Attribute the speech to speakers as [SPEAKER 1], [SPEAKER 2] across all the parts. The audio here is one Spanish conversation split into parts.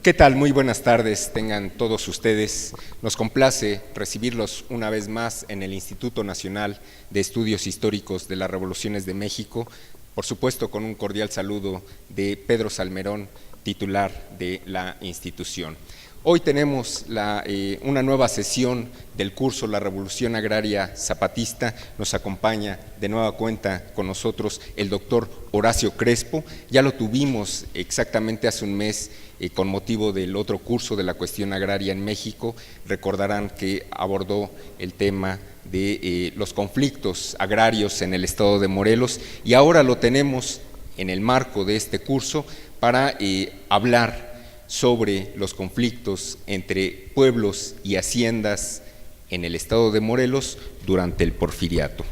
[SPEAKER 1] ¿Qué tal? Muy buenas tardes, tengan todos ustedes. Nos complace recibirlos una vez más en el Instituto Nacional de Estudios Históricos de las Revoluciones de México, por supuesto con un cordial saludo de Pedro Salmerón, titular de la institución. Hoy tenemos una nueva sesión del curso La Revolución Agraria Zapatista. Nos acompaña de nueva cuenta con nosotros el doctor Horacio Crespo. Ya lo tuvimos exactamente hace un mes con motivo del otro curso de la cuestión agraria en México. Recordarán que abordó el tema de los conflictos agrarios en el estado de Morelos, y ahora lo tenemos en el marco de este curso para hablar sobre los conflictos entre pueblos y haciendas en el estado de Morelos durante el Porfiriato.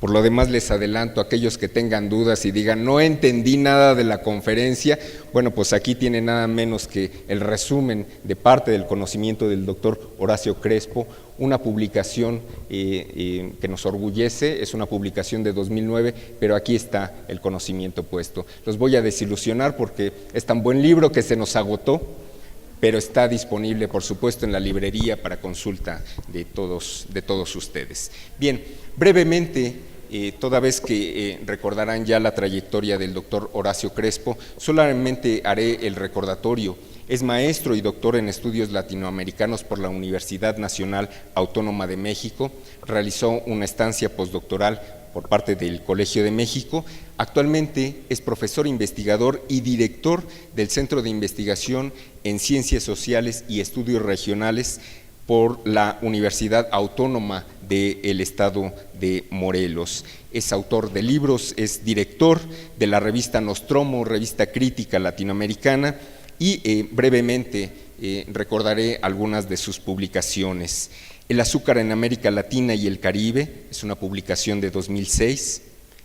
[SPEAKER 1] Por lo demás, les adelanto a aquellos que tengan dudas y digan no entendí nada de la conferencia. Bueno, pues aquí tiene nada menos que el resumen de parte del conocimiento del doctor Horacio Crespo, una publicación que nos orgullece. Es una publicación de 2009, pero aquí está el conocimiento puesto. Los voy a desilusionar porque es tan buen libro que se nos agotó, pero está disponible, por supuesto, en la librería para consulta de todos ustedes. Bien, brevemente, toda vez que recordarán ya la trayectoria del doctor Horacio Crespo, solamente haré el recordatorio. Es maestro y doctor en estudios latinoamericanos por la Universidad Nacional Autónoma de México, realizó una estancia postdoctoral por parte del Colegio de México. Actualmente es profesor investigador y director del Centro de Investigación en Ciencias Sociales y Estudios Regionales por la Universidad Autónoma del Estado de Morelos. Es autor de libros, es director de la revista Nostromo, revista crítica latinoamericana, y brevemente recordaré algunas de sus publicaciones. El azúcar en América Latina y el Caribe es una publicación de 2006.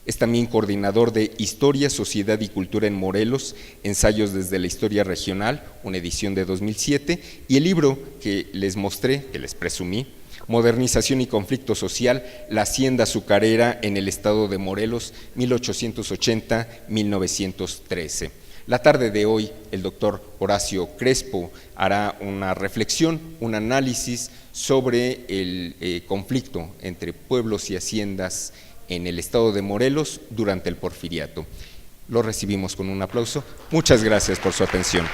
[SPEAKER 1] Es también coordinador de Historia, Sociedad y Cultura en Morelos, Ensayos desde la Historia Regional, una edición de 2007, y el libro que les mostré, que les presumí, Modernización y Conflicto Social, la Hacienda Azucarera en el Estado de Morelos, 1880-1913. La tarde de hoy, el doctor Horacio Crespo hará una reflexión, un análisis sobre el conflicto entre pueblos y haciendas en el estado de Morelos durante el Porfiriato. Lo recibimos con un aplauso. Muchas gracias por su atención.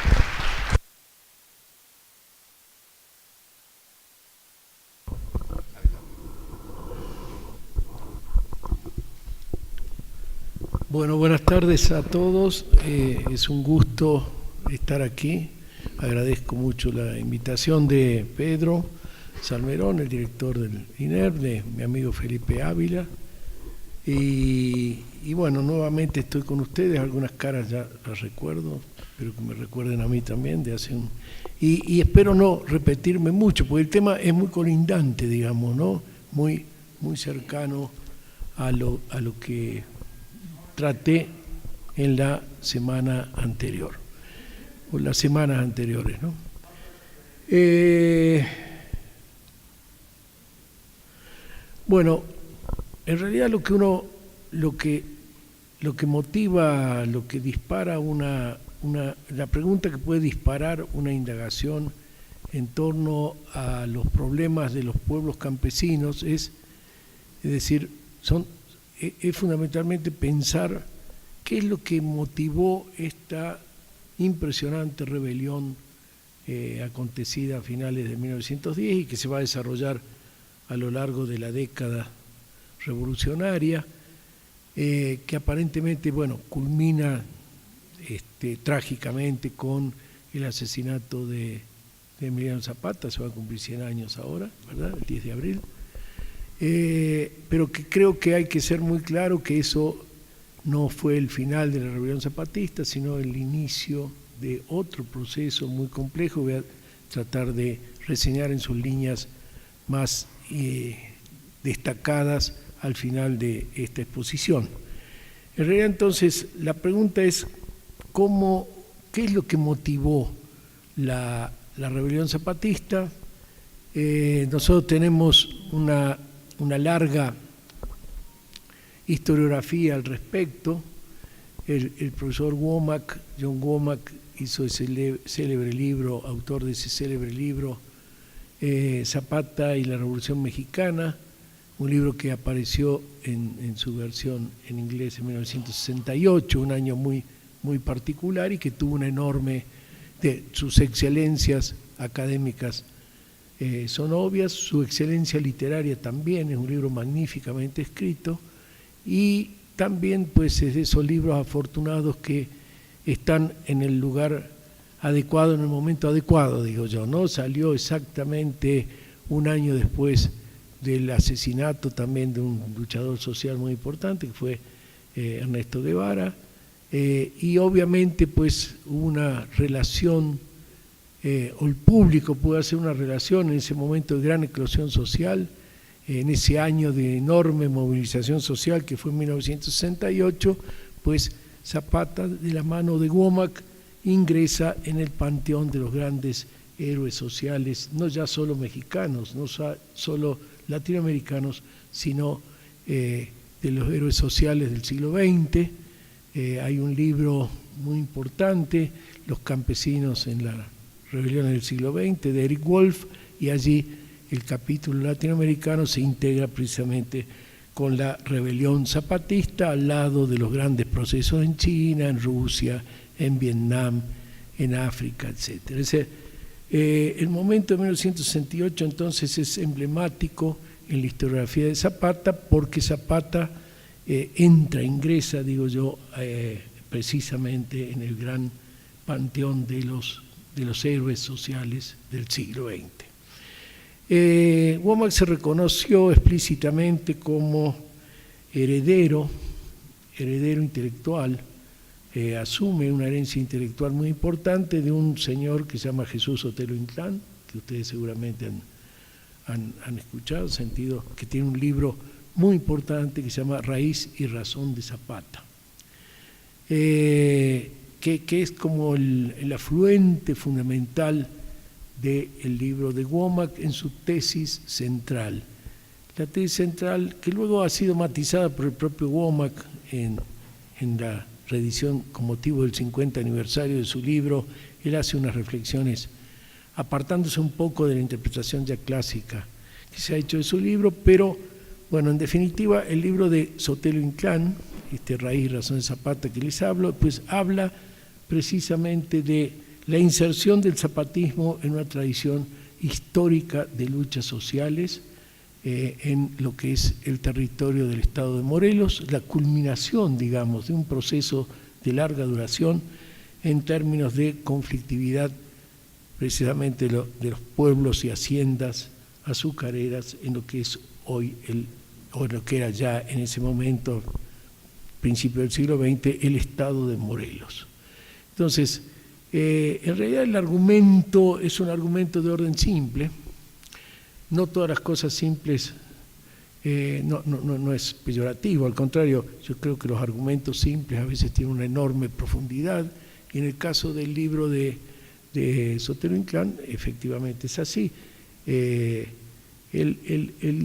[SPEAKER 2] Bueno, buenas tardes a todos. Es un gusto estar aquí. Agradezco mucho la invitación de Pedro Salmerón, el director del INER, de mi amigo Felipe Ávila. Y bueno, nuevamente estoy con ustedes. Algunas caras ya las recuerdo, espero que me recuerden a mí también de hace un... Y espero no repetirme mucho, porque el tema es muy colindante, digamos, ¿no? Muy cercano a lo que traté en la semana anterior, o las semanas anteriores, ¿no? Bueno, en realidad lo que motiva, lo que dispara la pregunta que puede disparar una indagación en torno a los problemas de los pueblos campesinos es decir, es fundamentalmente pensar qué es lo que motivó esta impresionante rebelión acontecida a finales de 1910 y que se va a desarrollar a lo largo de la década revolucionaria, que aparentemente, bueno, culmina trágicamente con el asesinato de Emiliano Zapata. Se va a cumplir 100 años ahora, ¿verdad? El 10 de abril. Pero que creo que hay que ser muy claro que eso no fue el final de la rebelión zapatista, sino el inicio de otro proceso muy complejo. Voy a tratar de reseñar en sus líneas más destacadas al final de esta exposición. En realidad, entonces, la pregunta es ¿qué es lo que motivó la rebelión zapatista? Nosotros tenemos una larga historiografía al respecto. El profesor John Womack, hizo ese célebre libro, autor de ese célebre libro, Zapata y la Revolución Mexicana, un libro que apareció en su versión en inglés en 1968, un año muy, muy particular y que tuvo una enorme, sus excelencias académicas son obvias, su excelencia literaria también, es un libro magníficamente escrito, y también pues es de esos libros afortunados que están en el lugar adecuado, en el momento adecuado, digo yo, ¿no? Salió exactamente un año después del asesinato también de un luchador social muy importante, que fue Ernesto Guevara, y obviamente pues hubo una relación, o el público pudo hacer una relación en ese momento de gran eclosión social, en ese año de enorme movilización social que fue en 1968, pues Zapata, de la mano de Womack, ingresa en el panteón de los grandes héroes sociales, no ya solo mexicanos, no solo latinoamericanos, sino de los héroes sociales del siglo XX. Hay un libro muy importante, Los campesinos en la rebelión del siglo XX, de Eric Wolf, y allí el capítulo latinoamericano se integra precisamente con la rebelión zapatista al lado de los grandes procesos en China, en Rusia, en Vietnam, en África, etc. El momento de 1968 entonces es emblemático en la historiografía de Zapata porque Zapata ingresa, digo yo, precisamente en el gran panteón de los héroes sociales del siglo XX. Womack se reconoció explícitamente como heredero intelectual, asume una herencia intelectual muy importante de un señor que se llama Jesús Sotelo Inclán, que ustedes seguramente han escuchado, sentido, que tiene un libro muy importante que se llama Raíz y Razón de Zapata, que es como el afluente fundamental del libro de Womack en su tesis central. La tesis central que luego ha sido matizada por el propio Womack en la reedición con motivo del 50 aniversario de su libro. Él hace unas reflexiones apartándose un poco de la interpretación ya clásica que se ha hecho de su libro, pero bueno, en definitiva el libro de Sotelo Inclán, Raíz y Razón de Zapata que les hablo, pues habla precisamente de la inserción del zapatismo en una tradición histórica de luchas sociales en lo que es el territorio del estado de Morelos, la culminación, digamos, de un proceso de larga duración en términos de conflictividad precisamente de los pueblos y haciendas azucareras en lo que es hoy, o lo que era ya en ese momento, principio del siglo XX, el estado de Morelos. Entonces, en realidad el argumento es un argumento de orden simple. No todas las cosas simples no es peyorativo, al contrario, yo creo que los argumentos simples a veces tienen una enorme profundidad, y en el caso del libro de Sotelo Inclán efectivamente es así. Él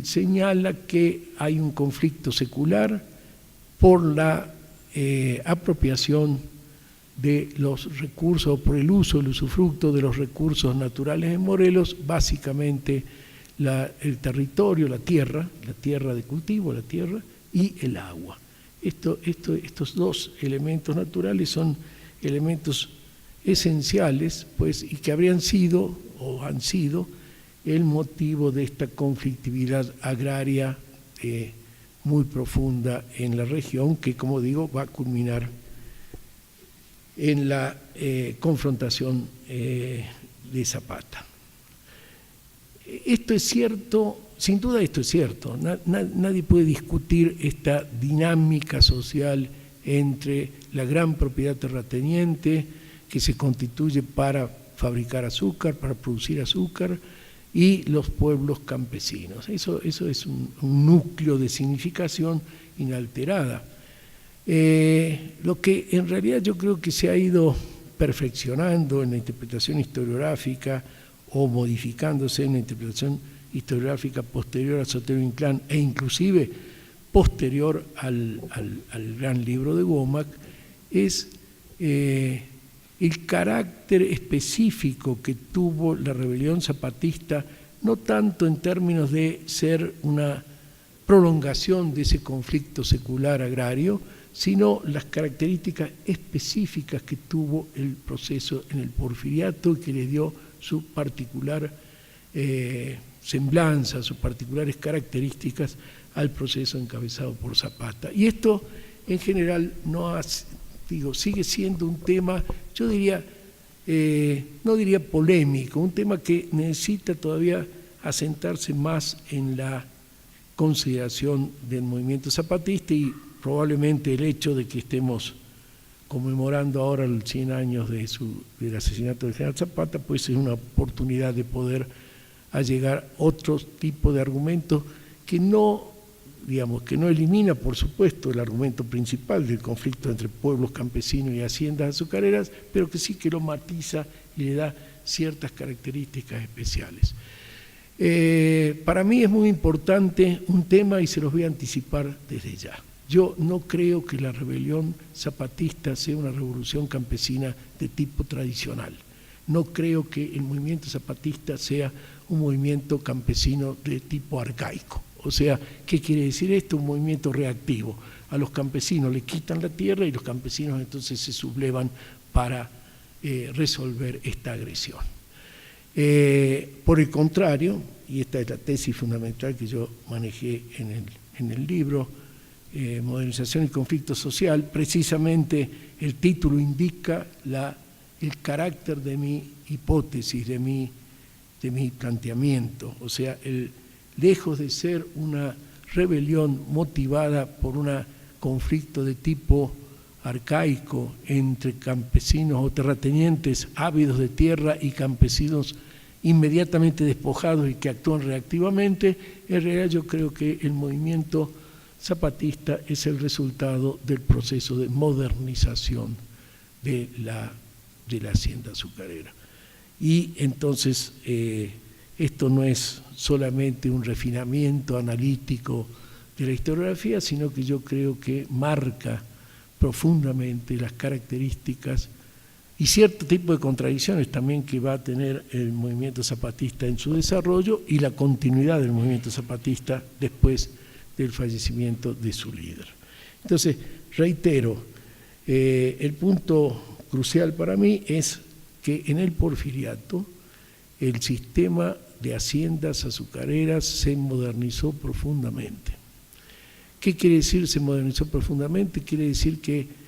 [SPEAKER 2] señala que hay un conflicto secular por la apropiación de los recursos, o por el uso, el usufructo de los recursos naturales en Morelos, básicamente el territorio, la tierra de cultivo, la tierra y el agua. Estos dos elementos naturales son elementos esenciales, pues, y que habrían sido o han sido el motivo de esta conflictividad agraria muy profunda en la región, que, como digo, va a culminar en la confrontación de Zapata. Esto es cierto, sin duda esto es cierto, nadie puede discutir esta dinámica social entre la gran propiedad terrateniente que se constituye para fabricar azúcar, para producir azúcar, y los pueblos campesinos. Eso es un núcleo de significación inalterada. Lo que en realidad yo creo que se ha ido perfeccionando en la interpretación historiográfica o modificándose en la interpretación historiográfica posterior a Sotelo Inclán e inclusive posterior al gran libro de Womack es el carácter específico que tuvo la rebelión zapatista, no tanto en términos de ser una prolongación de ese conflicto secular agrario, sino las características específicas que tuvo el proceso en el porfiriato y que le dio su particular semblanza, sus particulares características al proceso encabezado por Zapata. Y esto en general sigue siendo un tema, yo diría, no diría polémico, un tema que necesita todavía asentarse más en la consideración del movimiento zapatista, y probablemente el hecho de que estemos conmemorando ahora los 100 años del asesinato del general Zapata, pues es una oportunidad de poder allegar otro tipo de argumentos que no elimina, por supuesto, el argumento principal del conflicto entre pueblos campesinos y haciendas azucareras, pero que sí que lo matiza y le da ciertas características especiales. Para mí es muy importante un tema y se los voy a anticipar desde ya. Yo no creo que la rebelión zapatista sea una revolución campesina de tipo tradicional. No creo que el movimiento zapatista sea un movimiento campesino de tipo arcaico. O sea, ¿qué quiere decir esto? Un movimiento reactivo. A los campesinos le quitan la tierra y los campesinos entonces se sublevan para resolver esta agresión. Por el contrario, y esta es la tesis fundamental que yo manejé en el libro, Modernización y Conflicto Social, precisamente el título indica el carácter de mi hipótesis, de mi planteamiento. O sea, lejos de ser una rebelión motivada por un conflicto de tipo arcaico entre campesinos o terratenientes ávidos de tierra y campesinos inmediatamente despojados y que actúan reactivamente, en realidad yo creo que el movimiento zapatista es el resultado del proceso de modernización de la hacienda azucarera. Y entonces esto no es solamente un refinamiento analítico de la historiografía, sino que yo creo que marca profundamente las características y cierto tipo de contradicciones también que va a tener el movimiento zapatista en su desarrollo y la continuidad del movimiento zapatista después del fallecimiento de su líder. Entonces, reitero, el punto crucial para mí es que en el porfiriato el sistema de haciendas azucareras se modernizó profundamente. ¿Qué quiere decir se modernizó profundamente? Quiere decir que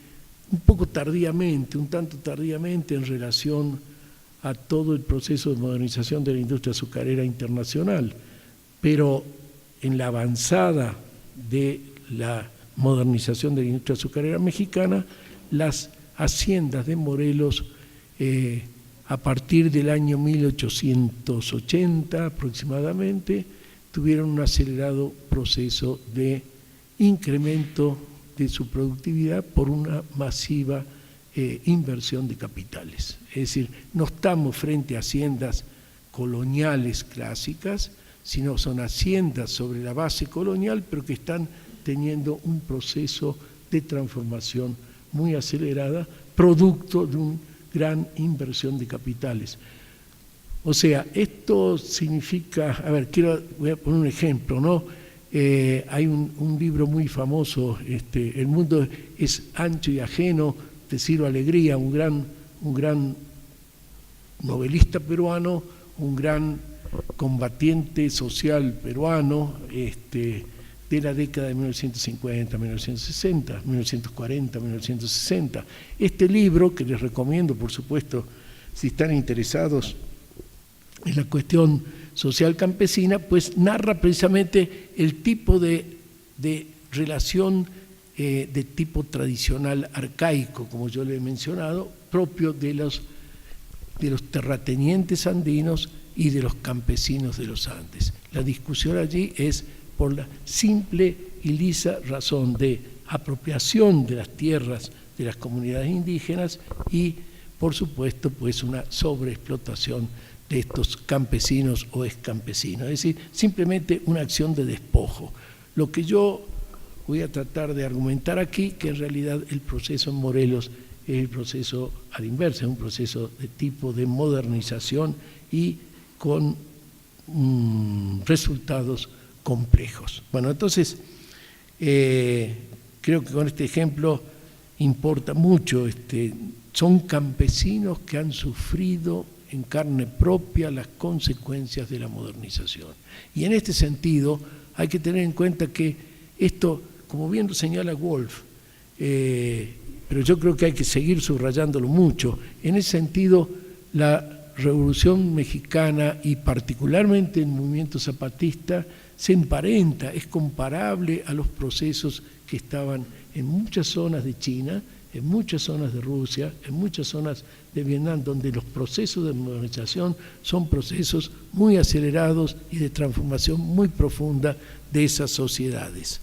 [SPEAKER 2] un poco tardíamente, un tanto tardíamente en relación a todo el proceso de modernización de la industria azucarera internacional, pero en la avanzada de la modernización de la industria azucarera mexicana, las haciendas de Morelos a partir del año 1880 aproximadamente tuvieron un acelerado proceso de incremento de su productividad por una masiva inversión de capitales. Es decir, no estamos frente a haciendas coloniales clásicas, sino son haciendas sobre la base colonial, pero que están teniendo un proceso de transformación muy acelerada, producto de una gran inversión de capitales. O sea, esto significa, voy a poner un ejemplo, ¿no? Hay un libro muy famoso, El mundo es ancho y ajeno, de Ciro Alegría, un gran novelista peruano, un gran combatiente social peruano de la década de 1950, 1960, 1940, 1960. Este libro, que les recomiendo, por supuesto, si están interesados en la cuestión social campesina, pues narra precisamente el tipo de relación de tipo tradicional arcaico, como yo le he mencionado, propio de los terratenientes andinos y de los campesinos de los Andes. La discusión allí es por la simple y lisa razón de apropiación de las tierras de las comunidades indígenas y, por supuesto, pues una sobreexplotación de estos campesinos o excampesinos, es decir, simplemente una acción de despojo. Lo que yo voy a tratar de argumentar aquí, que en realidad el proceso en Morelos es el proceso a la inversa, es un proceso de tipo de modernización y con resultados complejos. Bueno, entonces, creo que con este ejemplo importa mucho, son campesinos que han sufrido en carne propia las consecuencias de la modernización. Y en este sentido hay que tener en cuenta que esto, como bien señala Wolf, pero yo creo que hay que seguir subrayándolo mucho, en ese sentido la Revolución Mexicana y particularmente el movimiento zapatista se emparenta, es comparable a los procesos que estaban en muchas zonas de China, en muchas zonas de Rusia, en muchas zonas de Vietnam, donde los procesos de modernización son procesos muy acelerados y de transformación muy profunda de esas sociedades.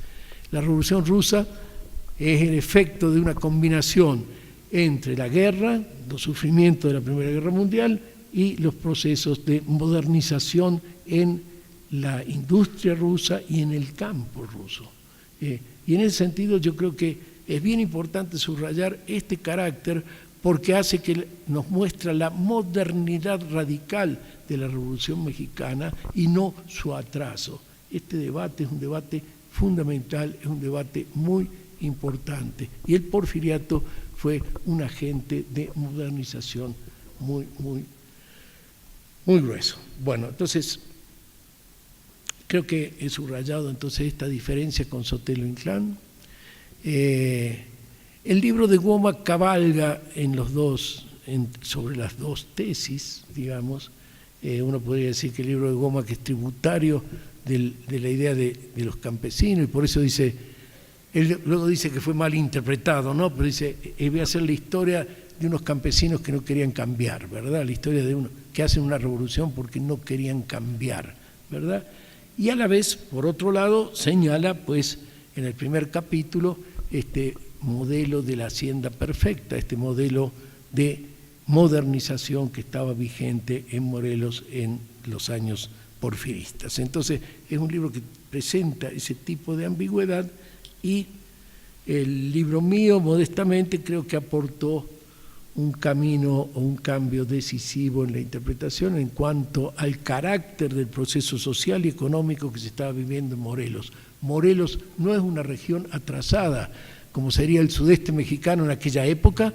[SPEAKER 2] La Revolución Rusa es el efecto de una combinación entre la guerra, los sufrimientos de la Primera Guerra Mundial y los procesos de modernización en la industria rusa y en el campo ruso. Y en ese sentido yo creo que es bien importante subrayar este carácter porque hace que nos muestra la modernidad radical de la Revolución Mexicana y no su atraso. Este debate es un debate fundamental, es un debate muy importante. Y el porfiriato fue un agente de modernización muy grueso. Bueno, entonces, creo que he subrayado entonces esta diferencia con Sotelo Inclán. El libro de Goma cabalga en los dos, sobre las dos tesis, digamos. Uno podría decir que el libro de Goma que es tributario de la idea de los campesinos, y por eso dice, él luego dice que fue mal interpretado, ¿no? Pero dice, voy a hacer la historia de unos campesinos que no querían cambiar, ¿verdad? La historia de uno que hacen una revolución porque no querían cambiar, ¿verdad? Y a la vez, por otro lado, señala, pues, en el primer capítulo, este modelo de la hacienda perfecta, este modelo de modernización que estaba vigente en Morelos en los años porfiristas. Entonces, es un libro que presenta ese tipo de ambigüedad y el libro mío, modestamente, creo que aportó un camino o un cambio decisivo en la interpretación en cuanto al carácter del proceso social y económico que se estaba viviendo en Morelos. Morelos no es una región atrasada, como sería el sudeste mexicano en aquella época,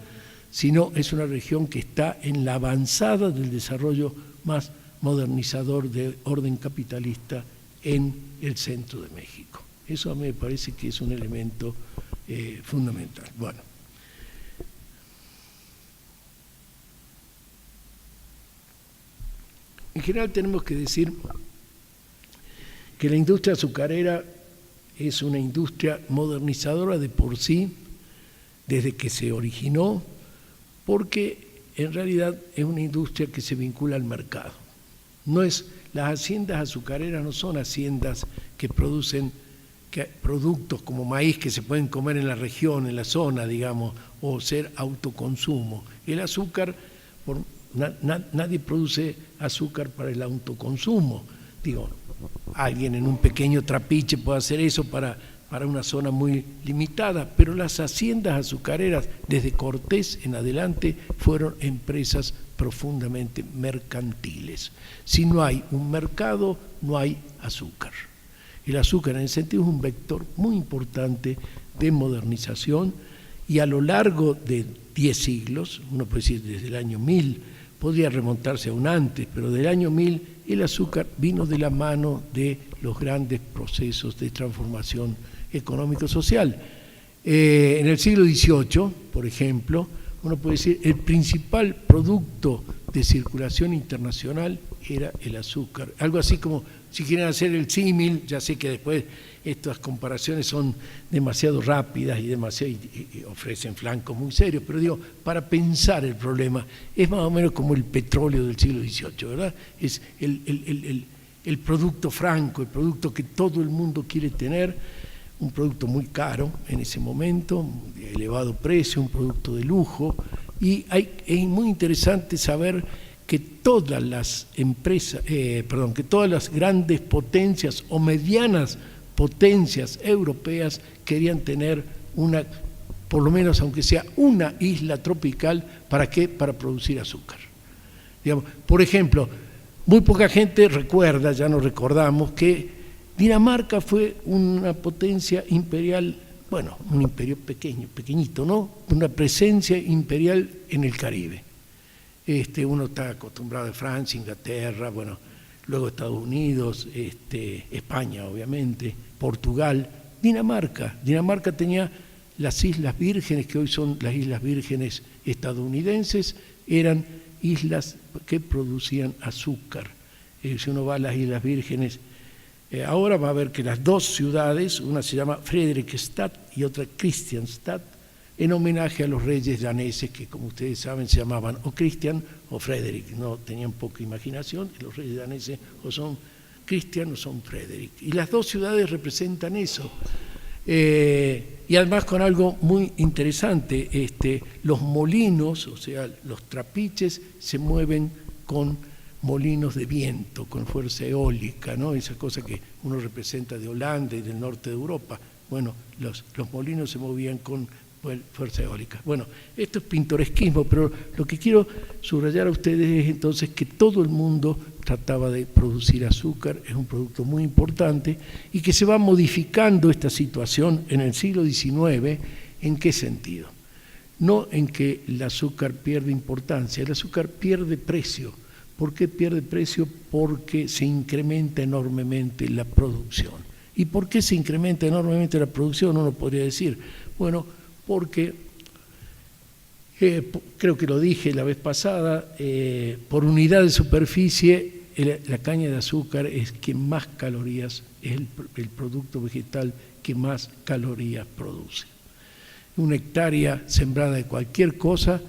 [SPEAKER 2] sino es una región que está en la avanzada del desarrollo más modernizador de orden capitalista en el centro de México. Eso a mí me parece que es un elemento fundamental. Bueno. En general tenemos que decir que la industria azucarera es una industria modernizadora de por sí, desde que se originó, porque en realidad es una industria que se vincula al mercado. Las haciendas azucareras no son haciendas que producen productos como maíz que se pueden comer en la región, en la zona, digamos, o ser autoconsumo. El azúcar, nadie produce azúcar para el autoconsumo. Digo, alguien en un pequeño trapiche puede hacer eso para una zona muy limitada, pero las haciendas azucareras desde Cortés en adelante fueron empresas profundamente mercantiles. Si no hay un mercado, no hay azúcar. El azúcar en ese sentido es un vector muy importante de modernización y a lo largo de 10 siglos, uno puede decir desde el año 1000, podría remontarse aún antes, pero del año 1000 el azúcar vino de la mano de los grandes procesos de transformación económico-social. En el siglo XVIII, por ejemplo, uno puede decir el principal producto de circulación internacional era el azúcar. Algo así como, si quieren hacer el símil, ya sé que después estas comparaciones son demasiado rápidas y ofrecen flancos muy serios, pero digo, para pensar el problema, es más o menos como el petróleo del siglo XVIII, ¿verdad? Es el producto franco, el producto que todo el mundo quiere tener, un producto muy caro en ese momento, de elevado precio, un producto de lujo, y es muy interesante saber que todas las empresas, que todas las grandes potencias o medianas potencias europeas querían tener una por lo menos aunque sea una isla tropical, ¿para qué? Para producir azúcar. Digamos, por ejemplo, muy poca gente recuerda, ya no recordamos, que Dinamarca fue una potencia imperial, bueno, un imperio pequeño, pequeñito, ¿no? Una presencia imperial en el Caribe. Uno está acostumbrado a Francia, Inglaterra, bueno, luego Estados Unidos, España, obviamente, Portugal, Dinamarca. Dinamarca tenía las Islas Vírgenes, que hoy son las Islas Vírgenes estadounidenses, eran islas que producían azúcar. Si uno va a las Islas Vírgenes, ahora va a ver que las dos ciudades, una se llama Fredrikstad y otra Kristianstad, en homenaje a los reyes daneses que, como ustedes saben, se llamaban o Christian o Frederick, no tenían poca imaginación, y los reyes daneses o son Christian o son Frederick. Y las dos ciudades representan eso. Y además con algo muy interesante, los molinos, o sea, los trapiches, se mueven con molinos de viento, con fuerza eólica, ¿no? Esa cosa que uno representa de Holanda y del norte de Europa. Bueno, los molinos se movían con fuerza eólica. Bueno, esto es pintoresquismo, pero lo que quiero subrayar a ustedes es entonces que todo el mundo trataba de producir azúcar, es un producto muy importante y que se va modificando esta situación en el siglo XIX. ¿En qué sentido? No en que el azúcar pierde importancia, el azúcar pierde precio. ¿Por qué pierde precio? Porque se incrementa enormemente la producción. ¿Y por qué se incrementa enormemente la producción? Uno podría decir, bueno, porque, creo que lo dije la vez pasada, por unidad de superficie, la caña de azúcar es que más calorías, es el producto vegetal que más calorías produce. Una hectárea sembrada de cualquier cosa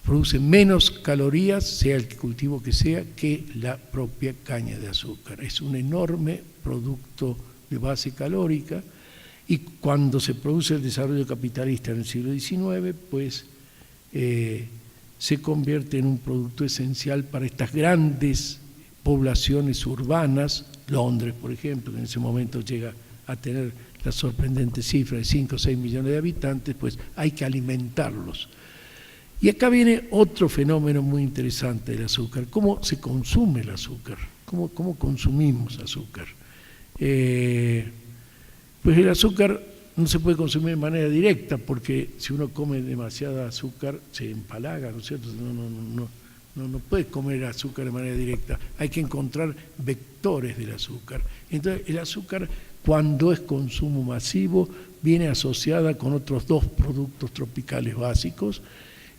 [SPEAKER 2] produce menos calorías, sea el cultivo que sea, que la propia caña de azúcar. Es un enorme producto de base calórica y cuando se produce el desarrollo capitalista en el siglo XIX, pues se convierte en un producto esencial para estas grandes poblaciones urbanas. Londres, por ejemplo, que en ese momento llega a tener la sorprendente cifra de 5 o 6 millones de habitantes, pues hay que alimentarlos. Y acá viene otro fenómeno muy interesante del azúcar. ¿Cómo se consume el azúcar? ¿Cómo consumimos azúcar? Pues el azúcar no se puede consumir de manera directa, porque si uno come demasiada azúcar se empalaga, ¿no es cierto? No puede comer azúcar de manera directa, hay que encontrar vectores del azúcar. Entonces el azúcar, cuando es consumo masivo, viene asociada con otros dos productos tropicales básicos,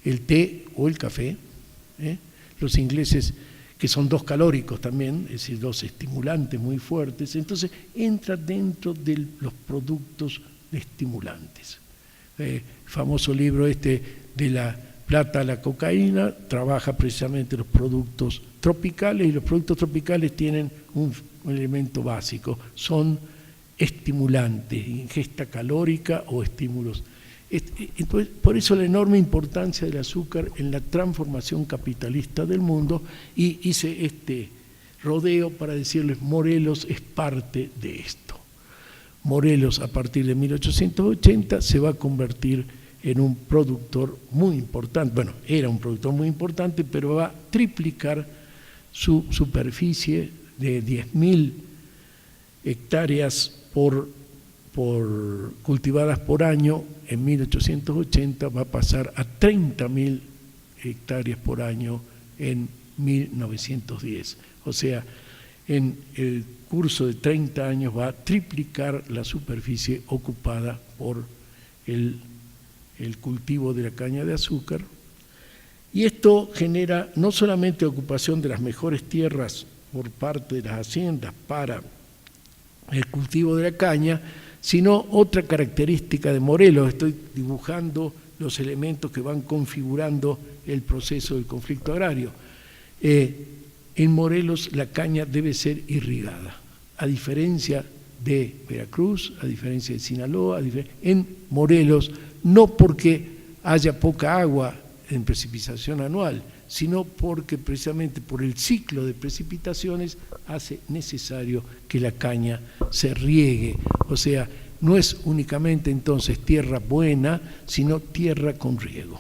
[SPEAKER 2] el té o el café, los ingleses, que son dos calóricos también, es decir, dos estimulantes muy fuertes, entonces entra dentro de los productos estimulantes. El famoso libro de la plata a la cocaína trabaja precisamente los productos tropicales, y los productos tropicales tienen un elemento básico, son estimulantes, ingesta calórica o estímulos. Entonces, por eso la enorme importancia del azúcar en la transformación capitalista del mundo, y hice este rodeo para decirles Morelos es parte de esto. Morelos a partir de 1880 se va a convertir en un productor muy importante, bueno, era un productor muy importante, pero va a triplicar su superficie de 10.000 hectáreas cultivadas por año. En 1880 va a pasar a 30.000 hectáreas por año en 1910. O sea, en el curso de 30 años va a triplicar la superficie ocupada por el cultivo de la caña de azúcar. Y esto genera no solamente ocupación de las mejores tierras por parte de las haciendas para el cultivo de la caña, sino otra característica de Morelos. Estoy dibujando los elementos que van configurando el proceso del conflicto agrario. En Morelos la caña debe ser irrigada, a diferencia de Veracruz, a diferencia de Sinaloa, en Morelos, no porque haya poca agua en precipitación anual, sino porque precisamente por el ciclo de precipitaciones hace necesario que la caña se riegue. O sea, no es únicamente entonces tierra buena, sino tierra con riego.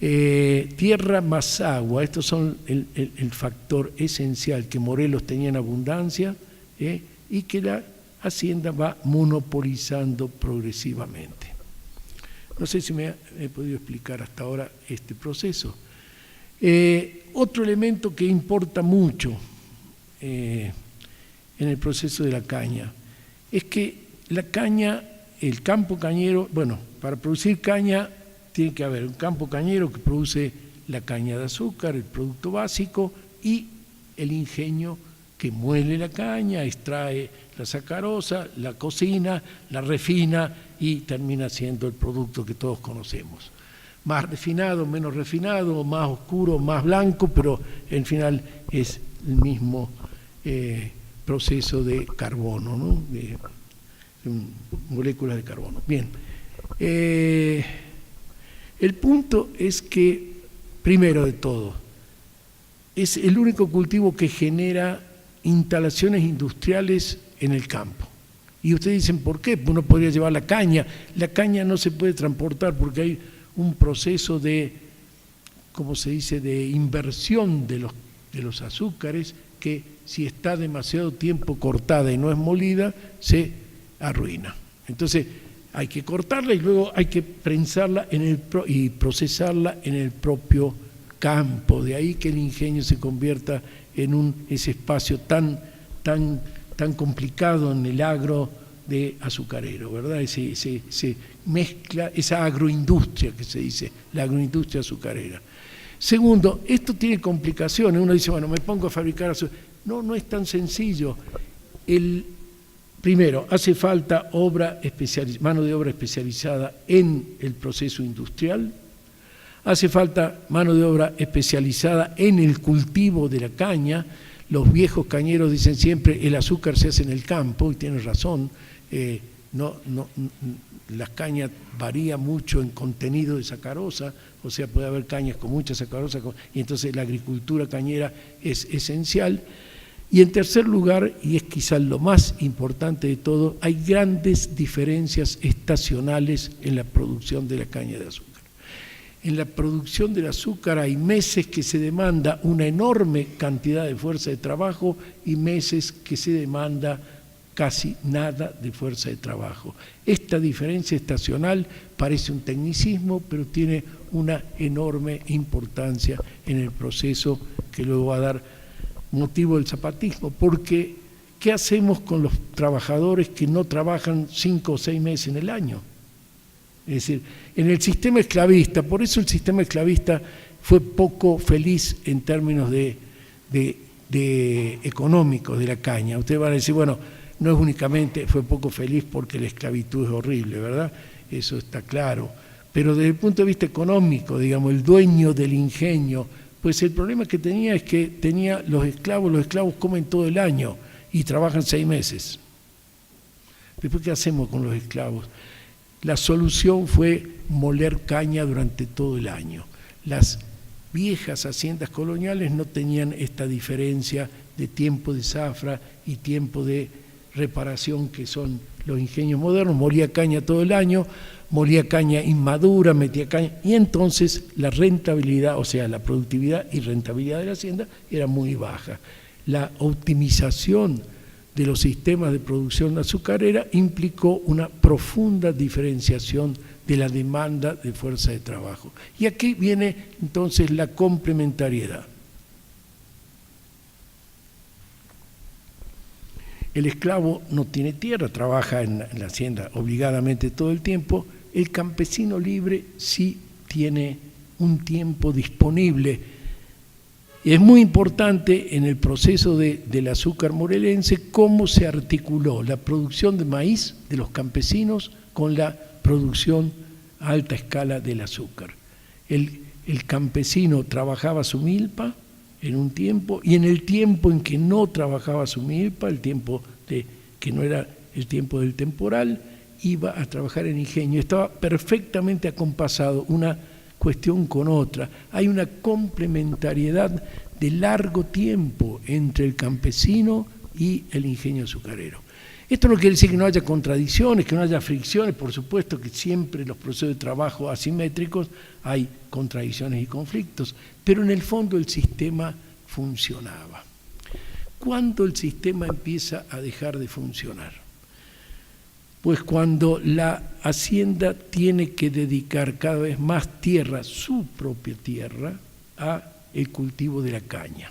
[SPEAKER 2] Tierra más agua, estos son el factor esencial que Morelos tenía en abundancia, y que la hacienda va monopolizando progresivamente. No sé si me he podido explicar hasta ahora este proceso. Otro elemento que importa mucho en el proceso de la caña es que la caña, el campo cañero, bueno, para producir caña tiene que haber un campo cañero que produce la caña de azúcar, el producto básico, y el ingenio que muele la caña, extrae la sacarosa, la cocina, la refina y termina siendo el producto que todos conocemos. Más refinado, menos refinado, más oscuro, más blanco, pero al final es el mismo proceso de carbono, ¿no? De moléculas de carbono. Bien. El punto es que, primero de todo, es el único cultivo que genera instalaciones industriales en el campo. Y ustedes dicen, ¿por qué? Uno podría llevar la caña. La caña no se puede transportar porque hay un proceso de, ¿cómo se dice?, de inversión de los azúcares que si está demasiado tiempo cortada y no es molida, se arruina. Entonces, hay que cortarla y luego hay que prensarla y procesarla en el propio campo. De ahí que el ingenio se convierta en ese espacio tan complicado en el agro de azucarero, ¿verdad? Se mezcla esa agroindustria que se dice, la agroindustria azucarera. Segundo, esto tiene complicaciones. Uno dice, bueno, me pongo a fabricar azúcar. No es tan sencillo. Primero, hace falta mano de obra especializada en el proceso industrial, hace falta mano de obra especializada en el cultivo de la caña. Los viejos cañeros dicen siempre, el azúcar se hace en el campo, y tienen razón, las cañas varían mucho en contenido de sacarosa, o sea, puede haber cañas con mucha sacarosa, y entonces la agricultura cañera es esencial. Y en tercer lugar, y es quizás lo más importante de todo, hay grandes diferencias estacionales en la producción de la caña de azúcar. En la producción del azúcar hay meses que se demanda una enorme cantidad de fuerza de trabajo y meses que se demanda casi nada de fuerza de trabajo. Esta diferencia estacional parece un tecnicismo, pero tiene una enorme importancia en el proceso que luego va a dar motivo del zapatismo, porque ¿qué hacemos con los trabajadores que no trabajan 5 o 6 meses en el año? Es decir, en el sistema esclavista, por eso el sistema esclavista fue poco feliz en términos de económicos de la caña. Ustedes van a decir, bueno, no es únicamente fue poco feliz porque la esclavitud es horrible, ¿verdad? Eso está claro. Pero desde el punto de vista económico, digamos, el dueño del ingenio, pues el problema que tenía es que tenía los esclavos comen todo el año y trabajan 6 meses. Después, ¿qué hacemos con los esclavos? La solución fue moler caña durante todo el año. Las viejas haciendas coloniales no tenían esta diferencia de tiempo de zafra y tiempo de reparación que son los ingenios modernos. Molía caña todo el año, molía caña inmadura, metía caña, y entonces la rentabilidad, o sea, la productividad y rentabilidad de la hacienda era muy baja. La optimización de los sistemas de producción azucarera implicó una profunda diferenciación de la demanda de fuerza de trabajo. Y aquí viene entonces la complementariedad. El esclavo no tiene tierra, trabaja en la hacienda obligadamente todo el tiempo. El campesino libre sí tiene un tiempo disponible. Y es muy importante en el proceso del azúcar morelense cómo se articuló la producción de maíz de los campesinos con la producción a alta escala del azúcar. El campesino trabajaba su milpa en un tiempo, y en el tiempo en que no trabajaba su milpa, el tiempo que no era el tiempo del temporal, iba a trabajar en ingenio. Estaba perfectamente acompasado una cuestión con otra. Hay una complementariedad de largo tiempo entre el campesino y el ingenio azucarero. Esto no quiere decir que no haya contradicciones, que no haya fricciones, por supuesto que siempre en los procesos de trabajo asimétricos hay contradicciones y conflictos, pero en el fondo el sistema funcionaba. ¿Cuándo el sistema empieza a dejar de funcionar? Pues cuando la hacienda tiene que dedicar cada vez más tierra, su propia tierra, a el cultivo de la caña.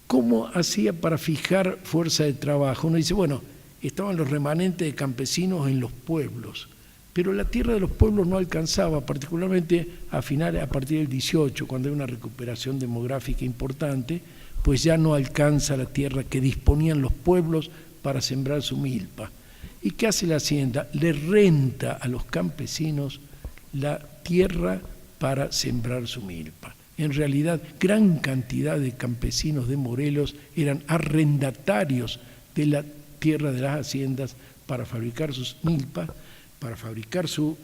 [SPEAKER 2] ¿Cómo hacía para fijar fuerza de trabajo? Uno dice, bueno, estaban los remanentes de campesinos en los pueblos, pero la tierra de los pueblos no alcanzaba, particularmente a partir del 18, cuando hay una recuperación demográfica importante, pues ya no alcanza la tierra que disponían los pueblos para sembrar su milpa. ¿Y qué hace la hacienda? Le renta a los campesinos la tierra para sembrar su milpa. En realidad, gran cantidad de campesinos de Morelos eran arrendatarios de la tierra de las haciendas para fabricar sus milpas, para fabricar su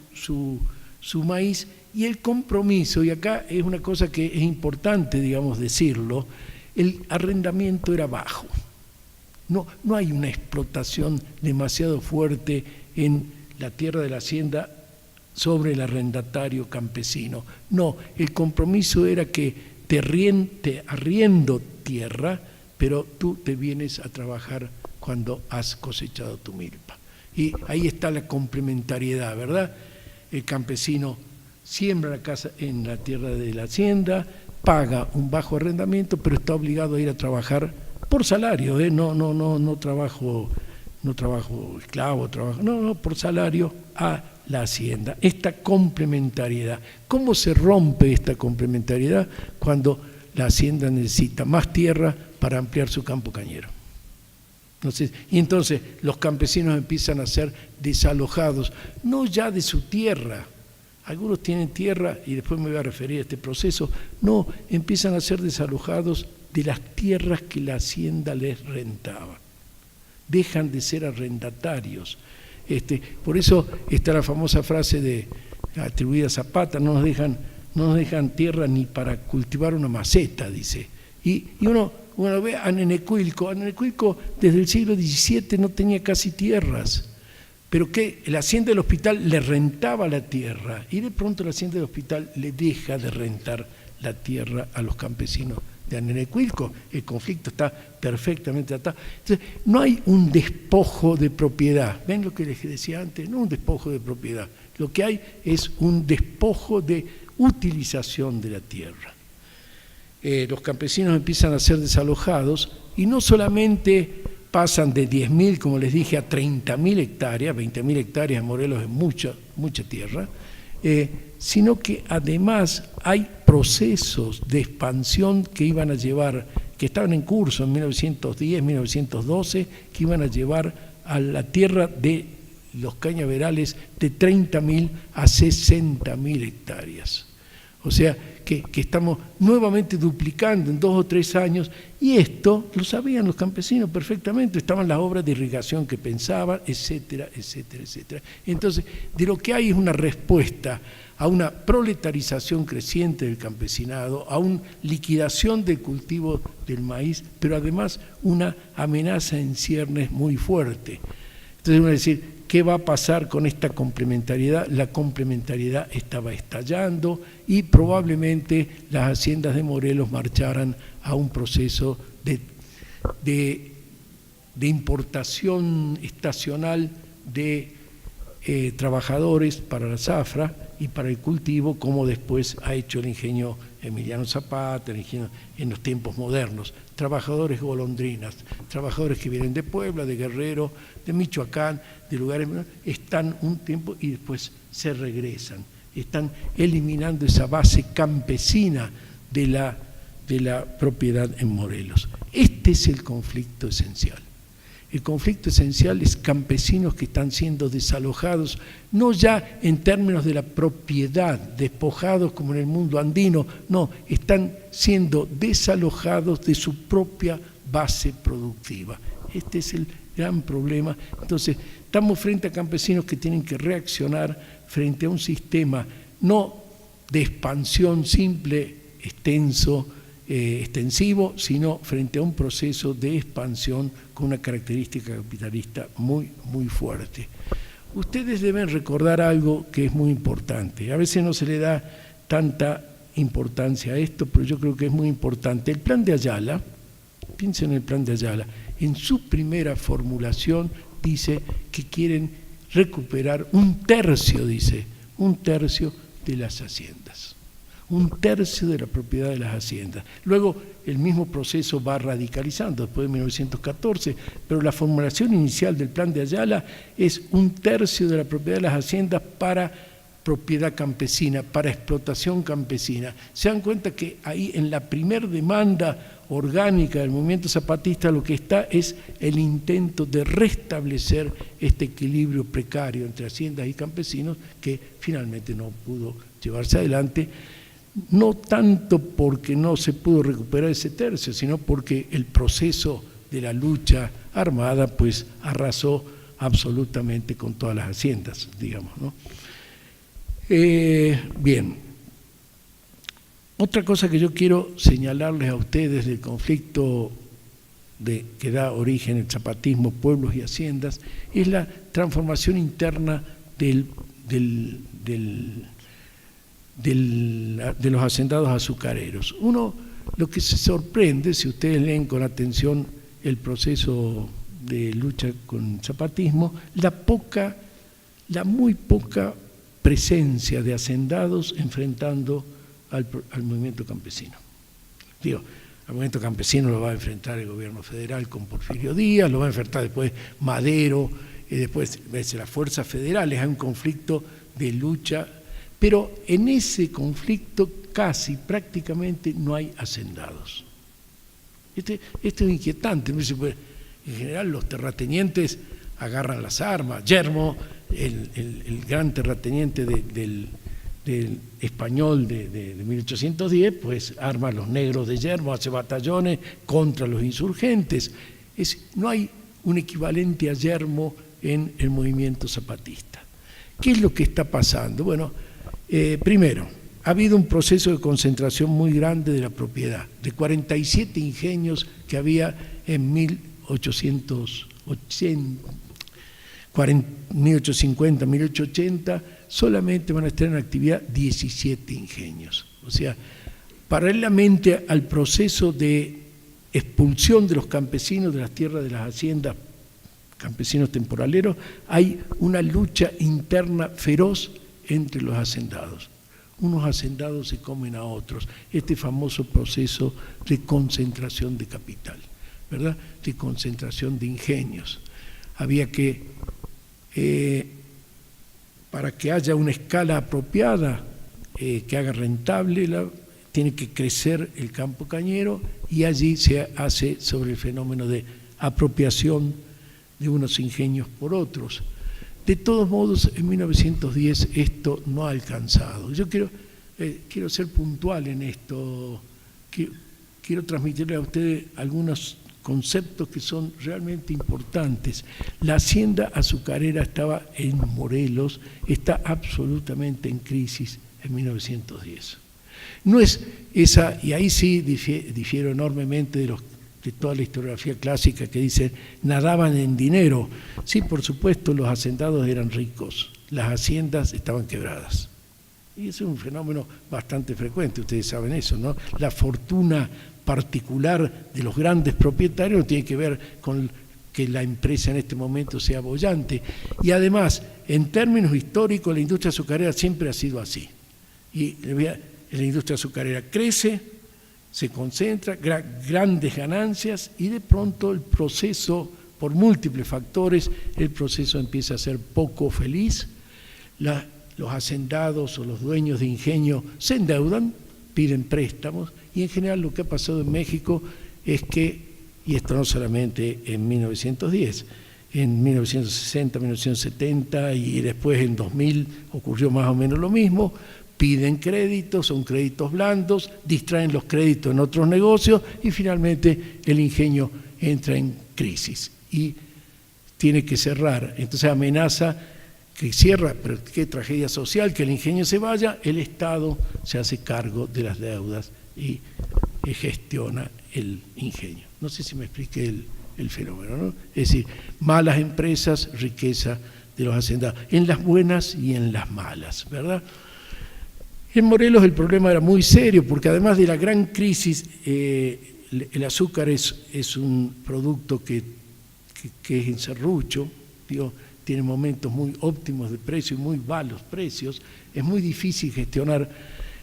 [SPEAKER 2] maíz, y el compromiso, y acá es una cosa que es importante, digamos, decirlo, el arrendamiento era bajo. No hay una explotación demasiado fuerte en la tierra de la hacienda sobre el arrendatario campesino. No, el compromiso era que te arriendo tierra, pero tú te vienes a trabajar cuando has cosechado tu milpa. Y ahí está la complementariedad, ¿verdad? El campesino siembra la casa en la tierra de la hacienda, paga un bajo arrendamiento, pero está obligado a ir a trabajar por salario, no trabajo esclavo, por salario a la hacienda. Esta complementariedad. ¿Cómo se rompe esta complementariedad? Cuando la hacienda necesita más tierra para ampliar su campo cañero. Y entonces los campesinos empiezan a ser desalojados, no ya de su tierra. Algunos tienen tierra, y después me voy a referir a este proceso, no, empiezan a ser desalojados de las tierras que la hacienda les rentaba. Dejan de ser arrendatarios. Por eso está la famosa frase atribuida a Zapata, no nos dejan tierra ni para cultivar una maceta, dice. Y uno ve a Nenecuilco desde el siglo XVII no tenía casi tierras, pero que la hacienda del hospital le rentaba la tierra, y de pronto la hacienda del hospital le deja de rentar la tierra a los campesinos de Nenecuilco. El conflicto está perfectamente tratado. Entonces, no hay un despojo de propiedad. ¿Ven lo que les decía antes? No un despojo de propiedad. Lo que hay es un despojo de utilización de la tierra. Los campesinos empiezan a ser desalojados, y no solamente pasan de 10.000, como les dije, a 30.000 hectáreas, 20.000 hectáreas en Morelos es mucha tierra, sino que además hay procesos de expansión que iban a llevar, que estaban en curso en 1910, 1912, que iban a llevar a la tierra de los cañaverales de 30.000 a 60.000 hectáreas. O sea que estamos nuevamente duplicando en 2 o 3 años, y esto lo sabían los campesinos perfectamente, estaban las obras de irrigación que pensaban, etcétera, etcétera, etcétera. Entonces, de lo que hay es una respuesta a una proletarización creciente del campesinado, a una liquidación del cultivo del maíz, pero además una amenaza en ciernes muy fuerte. Entonces uno va a decir, ¿qué va a pasar con esta complementariedad? La complementariedad estaba estallando, y probablemente las haciendas de Morelos marcharan a un proceso de importación estacional de trabajadores para la zafra y para el cultivo, como después ha hecho el ingenio Emiliano Zapata, el ingenio en los tiempos modernos. Trabajadores golondrinas, trabajadores que vienen de Puebla, de Guerrero, de Michoacán, de lugares menores, están un tiempo y después se regresan. Están eliminando esa base campesina de la propiedad en Morelos. Este es el conflicto esencial. El conflicto esencial es campesinos que están siendo desalojados, no ya en términos de la propiedad, despojados como en el mundo andino, no, están siendo desalojados de su propia base productiva. Este es el gran problema. Entonces, estamos frente a campesinos que tienen que reaccionar frente a un sistema no de expansión simple, extenso extensivo, sino frente a un proceso de expansión con una característica capitalista muy, muy fuerte. Ustedes deben recordar algo que es muy importante. A veces no se le da tanta importancia a esto, pero yo creo que es muy importante. El plan de Ayala, piensen en el plan de Ayala, en su primera formulación dice que quieren recuperar un tercio de las haciendas, un tercio de la propiedad de las haciendas. Luego el mismo proceso va radicalizando después de 1914, pero la formulación inicial del plan de Ayala es un tercio de la propiedad de las haciendas para propiedad campesina, para explotación campesina. Se dan cuenta que ahí en la primer demanda orgánica del movimiento zapatista lo que está es el intento de restablecer este equilibrio precario entre haciendas y campesinos que finalmente no pudo llevarse adelante, no tanto porque no se pudo recuperar ese tercio, sino porque el proceso de la lucha armada pues arrasó absolutamente con todas las haciendas, digamos, ¿no? Bien, otra cosa que yo quiero señalarles a ustedes del conflicto que da origen el zapatismo, pueblos y haciendas, es la transformación interna de los hacendados azucareros. Uno, lo que se sorprende, si ustedes leen con atención el proceso de lucha con el zapatismo, la muy poca presencia de hacendados enfrentando al movimiento campesino. Digo, al movimiento campesino lo va a enfrentar el gobierno federal con Porfirio Díaz, lo va a enfrentar después Madero, y después las fuerzas federales. Hay un conflicto de lucha, pero en ese conflicto prácticamente no hay hacendados. Esto es inquietante. En general los terratenientes agarran las armas. Yermo, el gran terrateniente del español de 1810, pues arma a los negros de Yermo, hace batallones contra los insurgentes. No hay un equivalente a Yermo en el movimiento zapatista. ¿Qué es lo que está pasando? Bueno, primero, ha habido un proceso de concentración muy grande de la propiedad. De 47 ingenios que había en 1850, 1880, solamente van a estar en actividad 17 ingenios. O sea, paralelamente al proceso de expulsión de los campesinos de las tierras de las haciendas, campesinos temporaleros, hay una lucha interna feroz entre los hacendados. Unos hacendados se comen a otros. Este famoso proceso de concentración de capital, ¿verdad? De concentración de ingenios. Había que, para que haya una escala apropiada, que haga rentable, tiene que crecer el campo cañero, y allí se hace sobre el fenómeno de apropiación de unos ingenios por otros. De todos modos, en 1910 esto no ha alcanzado. Yo quiero ser puntual en esto, quiero transmitirle a ustedes algunos conceptos que son realmente importantes. La hacienda azucarera estaba en Morelos, está absolutamente en crisis en 1910. No es esa, y ahí sí difiero enormemente de toda la historiografía clásica que dice nadaban en dinero. Sí, por supuesto, los hacendados eran ricos, las haciendas estaban quebradas. Y ese es un fenómeno bastante frecuente, ustedes saben eso, ¿no? La fortuna particular de los grandes propietarios no tiene que ver con que la empresa en este momento sea boyante. Y además, en términos históricos, la industria azucarera siempre ha sido así. Y la industria azucarera crece, se concentra, grandes ganancias, y de pronto el proceso, por múltiples factores, el proceso empieza a ser poco feliz. Los hacendados o los dueños de ingenio se endeudan, piden préstamos, y en general lo que ha pasado en México es que, y esto no solamente en 1910, en 1960, 1970 y después en 2000 ocurrió más o menos lo mismo. Piden créditos, son créditos blandos, distraen los créditos en otros negocios y finalmente el ingenio entra en crisis y tiene que cerrar. Entonces amenaza que cierra, pero qué tragedia social, que el ingenio se vaya, el Estado se hace cargo de las deudas y gestiona el ingenio. No sé si me expliqué el fenómeno, ¿no? Es decir, malas empresas, riqueza de los hacendados, en las buenas y en las malas, ¿verdad? En Morelos el problema era muy serio, porque además de la gran crisis, el azúcar es un producto que es en serrucho, digo, tiene momentos muy óptimos de precio y muy malos precios. Es muy difícil gestionar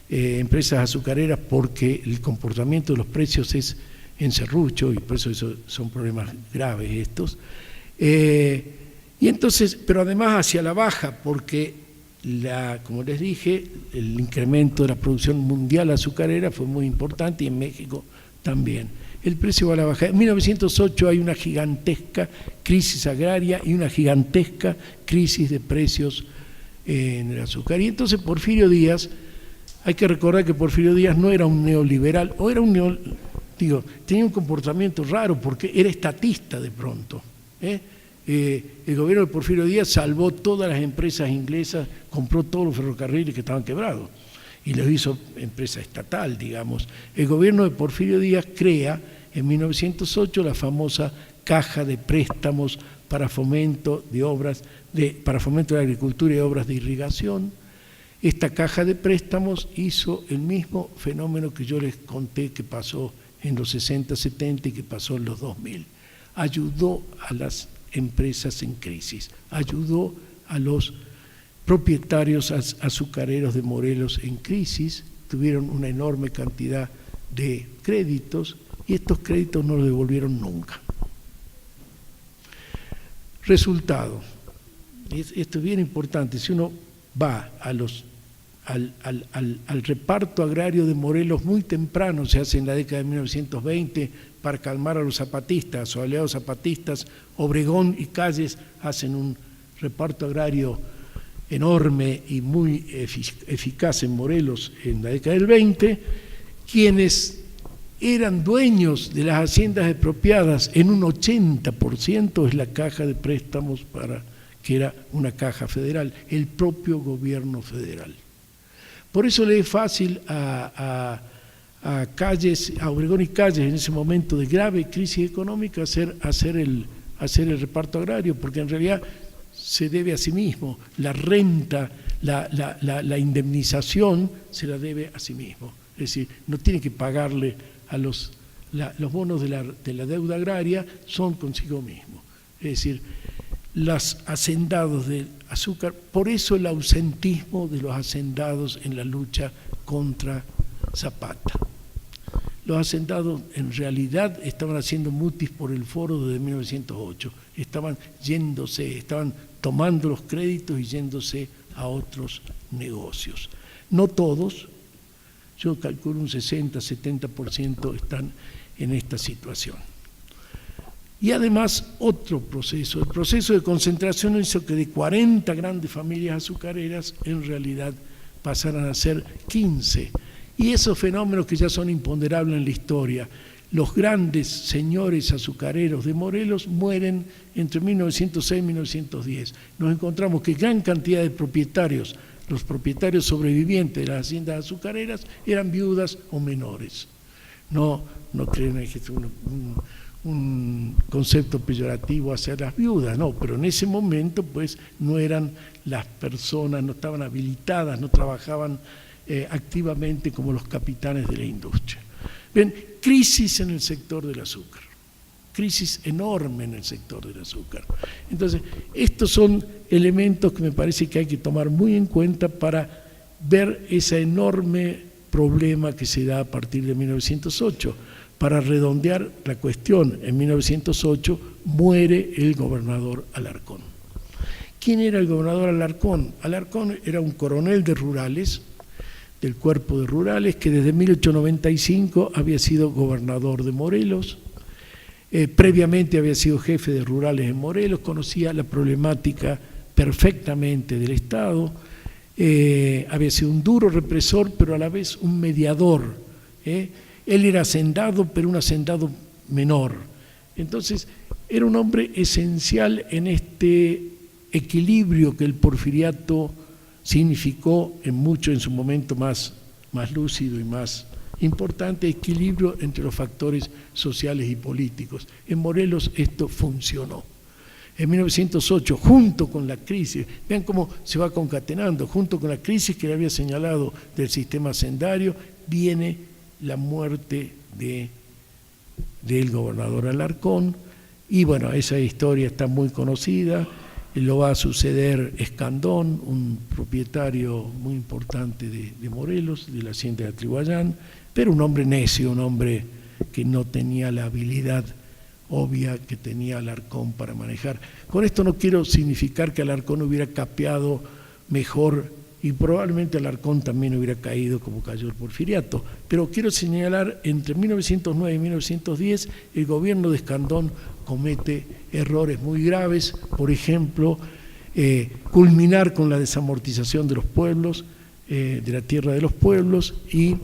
[SPEAKER 2] empresas azucareras porque el comportamiento de los precios es en serrucho, y por eso son problemas graves estos. Y entonces, pero además hacia la baja, porque como les dije, el incremento de la producción mundial azucarera fue muy importante, y en México también. El precio va a la baja. En 1908 hay una gigantesca crisis agraria y una gigantesca crisis de precios en el azúcar. Y entonces Porfirio Díaz, hay que recordar que Porfirio Díaz no era un neoliberal, o era tenía un comportamiento raro porque era estatista de pronto. El gobierno de Porfirio Díaz salvó todas las empresas inglesas, compró todos los ferrocarriles que estaban quebrados y los hizo empresa estatal, digamos. El gobierno de Porfirio Díaz crea en 1908 la famosa Caja de Préstamos para fomento de obras, para fomento de la agricultura y obras de irrigación. Esta Caja de Préstamos hizo el mismo fenómeno que yo les conté que pasó en los 60, 70 y que pasó en los 2000. Ayudó a las empresas en crisis, ayudó a los propietarios azucareros de Morelos en crisis, tuvieron una enorme cantidad de créditos y estos créditos no los devolvieron nunca. Resultado, esto es bien importante, si uno va al reparto agrario de Morelos muy temprano, se hace en la década de 1920 para calmar a los zapatistas o aliados zapatistas, Obregón y Calles hacen un reparto agrario enorme y muy eficaz en Morelos en la década del 20, quienes eran dueños de las haciendas expropiadas en un 80% es la Caja de Préstamos, que era una caja federal, el propio gobierno federal. Por eso le es fácil a Calles, a Obregón y Calles en ese momento de grave crisis económica hacer el reparto agrario, porque en realidad se debe a sí mismo, la renta, la indemnización se la debe a sí mismo, es decir, no tiene que pagarle a los bonos de la deuda agraria, son consigo mismo, es decir, los hacendados del azúcar, por eso el ausentismo de los hacendados en la lucha contra Zapata. Los hacendados en realidad estaban haciendo mutis por el foro desde 1908, estaban tomando los créditos y yéndose a otros negocios. No todos, yo calculo un 60-70% están en esta situación. Y además otro proceso, el proceso de concentración hizo que de 40 grandes familias azucareras en realidad pasaran a ser 15. Y esos fenómenos que ya son imponderables en la historia, los grandes señores azucareros de Morelos mueren entre 1906 y 1910. Nos encontramos que gran cantidad de propietarios, los propietarios sobrevivientes de las haciendas azucareras, eran viudas o menores. No creen que es un concepto peyorativo hacia las viudas, no, pero en ese momento pues no eran las personas, no estaban habilitadas, no trabajaban activamente como los capitanes de la industria. Bien, crisis en el sector del azúcar, crisis enorme en el sector del azúcar. Entonces, estos son elementos que me parece que hay que tomar muy en cuenta para ver ese enorme problema que se da a partir de 1908. Para redondear la cuestión, en 1908 muere el gobernador Alarcón. ¿Quién era el gobernador Alarcón? Alarcón era un coronel de rurales, del cuerpo de rurales, que desde 1895 había sido gobernador de Morelos, previamente había sido jefe de rurales en Morelos, conocía la problemática perfectamente del Estado, había sido un duro represor, pero a la vez un mediador. Él era hacendado, pero un hacendado menor. Entonces, era un hombre esencial en este equilibrio que el porfiriato significó en su momento más lúcido y más importante equilibrio entre los factores sociales y políticos. En Morelos esto funcionó. En 1908, junto con la crisis, vean cómo se va concatenando, junto con la crisis que le había señalado del sistema hacendario, viene la muerte del gobernador Alarcón, y bueno, esa historia está muy conocida. Lo va a suceder Escandón, un propietario muy importante de Morelos, de la hacienda de Atrihuayán, pero un hombre necio, un hombre que no tenía la habilidad obvia que tenía Alarcón para manejar. Con esto no quiero significar que Alarcón hubiera capeado mejor, y probablemente Alarcón también hubiera caído como cayó el Porfiriato, pero quiero señalar, entre 1909 y 1910 el gobierno de Escandón comete errores muy graves, por ejemplo, culminar con la desamortización de los pueblos, de la tierra de los pueblos, y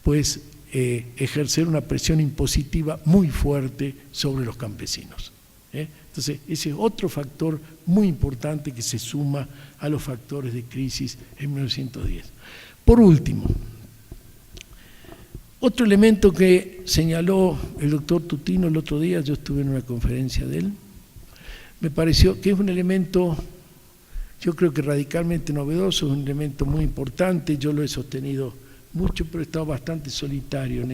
[SPEAKER 2] pues ejercer una presión impositiva muy fuerte sobre los campesinos. Entonces, ese es otro factor muy importante que se suma a los factores de crisis en 1910. Por último, otro elemento que señaló el doctor Tutino el otro día, yo estuve en una conferencia de él, me pareció que es un elemento, yo creo que radicalmente novedoso, es un elemento muy importante, yo lo he sostenido mucho, pero he estado bastante solitario en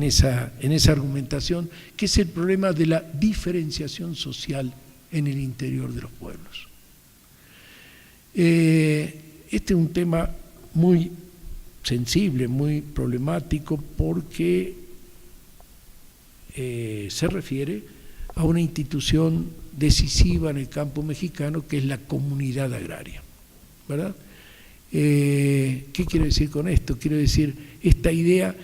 [SPEAKER 2] esa argumentación, que es el problema de la diferenciación social en el interior de los pueblos. Este es un tema muy sensible, muy problemático, porque se refiere a una institución decisiva en el campo mexicano, que es la comunidad agraria, ¿verdad? ¿Qué quiero decir con esto? Quiero decir esta idea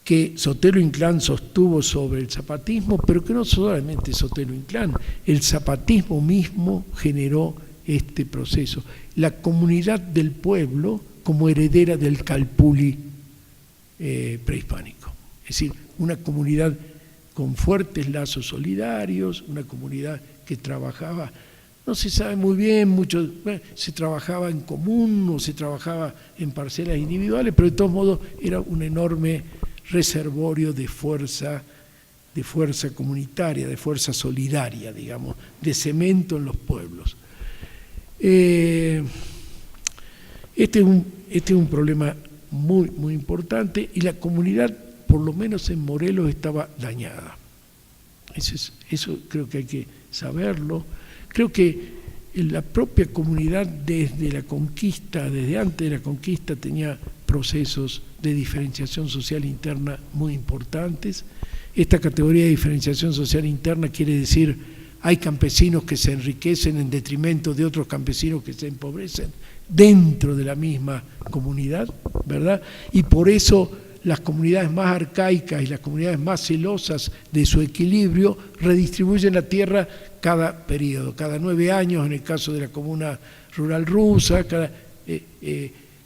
[SPEAKER 2] que Sotelo Inclán sostuvo sobre el zapatismo, pero que no solamente Sotelo Inclán, el zapatismo mismo generó este proceso. La comunidad del pueblo como heredera del calpulli prehispánico. Es decir, una comunidad con fuertes lazos solidarios, una comunidad que trabajaba, no se sabe muy bien, mucho, se trabajaba en común o se trabajaba en parcelas individuales, pero de todos modos era un enorme reservorio de fuerza comunitaria, de fuerza solidaria, digamos, de cemento en los pueblos. Este es un problema muy, muy importante, y la comunidad, por lo menos en Morelos, estaba dañada. Eso creo que hay que saberlo. Creo que la propia comunidad desde la conquista, desde antes de la conquista, tenía procesos de diferenciación social interna muy importantes. Esta categoría de diferenciación social interna quiere decir hay campesinos que se enriquecen en detrimento de otros campesinos que se empobrecen dentro de la misma comunidad, ¿verdad? Y por eso las comunidades más arcaicas y las comunidades más celosas de su equilibrio redistribuyen la tierra cada periodo, cada 9 años en el caso de la comuna rural rusa,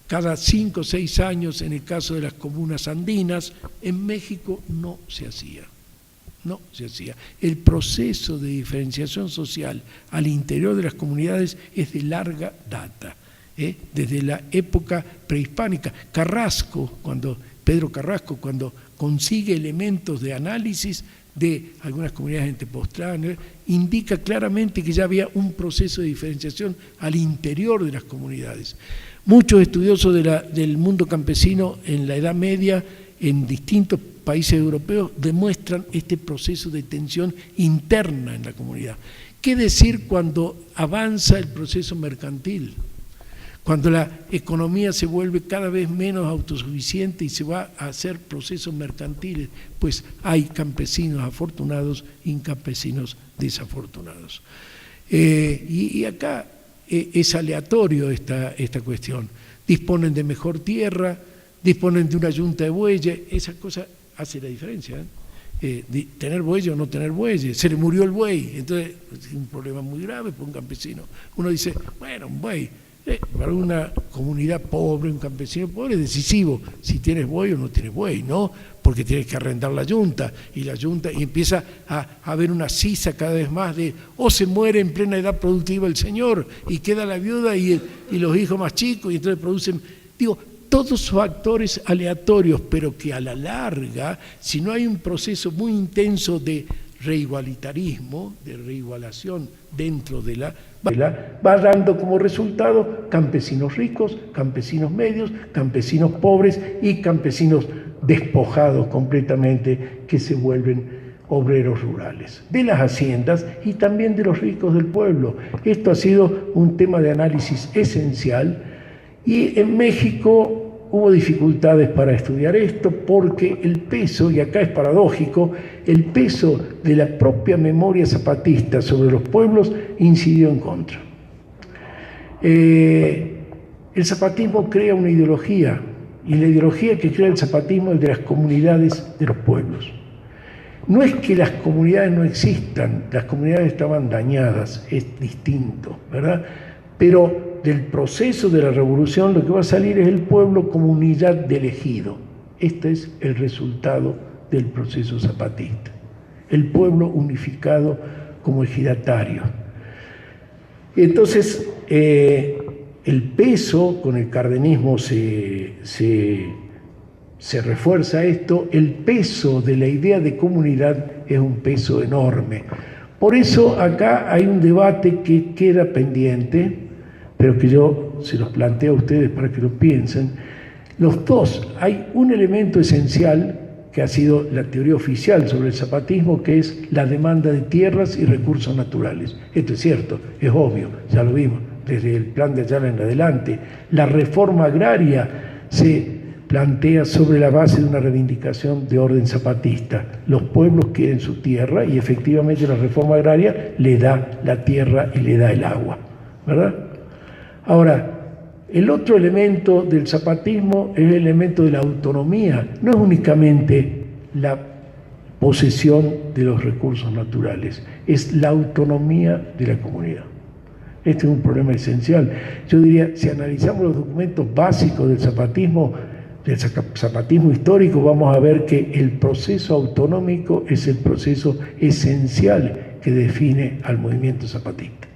[SPEAKER 2] cada 5 o 6 años en el caso de las comunas andinas. En México no se hacía. El proceso de diferenciación social al interior de las comunidades es de larga data, desde la época prehispánica. Pedro Carrasco, cuando consigue elementos de análisis de algunas comunidades en Tepoztlán, indica claramente que ya había un proceso de diferenciación al interior de las comunidades. Muchos estudiosos del mundo campesino en la Edad Media, en distintos países europeos, demuestran este proceso de tensión interna en la comunidad. ¿Qué decir cuando avanza el proceso mercantil? Cuando la economía se vuelve cada vez menos autosuficiente y se va a hacer procesos mercantiles, pues hay campesinos afortunados y campesinos desafortunados. Y acá es aleatorio esta cuestión. Disponen de mejor tierra, disponen de una yunta de bueyes, esa cosa hace la diferencia, tener bueyes o no tener bueyes. Se le murió el buey, entonces es un problema muy grave para un campesino. Uno dice, bueno, un buey, para una comunidad pobre, un campesino pobre, es decisivo si tienes buey o no tienes buey, ¿no? Porque tienes que arrendar la yunta, y empieza a haber una sisa cada vez más de o se muere en plena edad productiva el señor y queda la viuda y los hijos más chicos, y entonces producen, todos factores aleatorios, pero que a la larga, si no hay un proceso muy intenso de reigualitarismo, de reigualación dentro de la va dando como resultado campesinos ricos, campesinos medios, campesinos pobres y campesinos despojados completamente que se vuelven obreros rurales, de las haciendas y también de los ricos del pueblo. Esto ha sido un tema de análisis esencial y en México hubo dificultades para estudiar esto porque el peso, y acá es paradójico, el peso de la propia memoria zapatista sobre los pueblos incidió en contra. El zapatismo crea una ideología, y la ideología que crea el zapatismo es de las comunidades de los pueblos. No es que las comunidades no existan, las comunidades estaban dañadas, es distinto, ¿verdad? Pero del proceso de la revolución lo que va a salir es el pueblo como unidad de elegido. Este es el resultado del proceso zapatista. El pueblo unificado como ejidatario. Entonces, el peso, con el cardenismo se refuerza esto, el peso de la idea de comunidad es un peso enorme. Por eso acá hay un debate que queda pendiente, pero que yo se los planteo a ustedes para que lo piensen. Los dos, hay un elemento esencial que ha sido la teoría oficial sobre el zapatismo, que es la demanda de tierras y recursos naturales. Esto es cierto, es obvio, ya lo vimos desde el plan de Ayala en adelante. La reforma agraria se plantea sobre la base de una reivindicación de orden zapatista. Los pueblos quieren su tierra y efectivamente la reforma agraria le da la tierra y le da el agua, ¿verdad? Ahora, el otro elemento del zapatismo es el elemento de la autonomía. No es únicamente la posesión de los recursos naturales, es la autonomía de la comunidad. Este es un problema esencial. Yo diría, si analizamos los documentos básicos del zapatismo histórico, vamos a ver que el proceso autonómico es el proceso esencial que define al movimiento zapatista.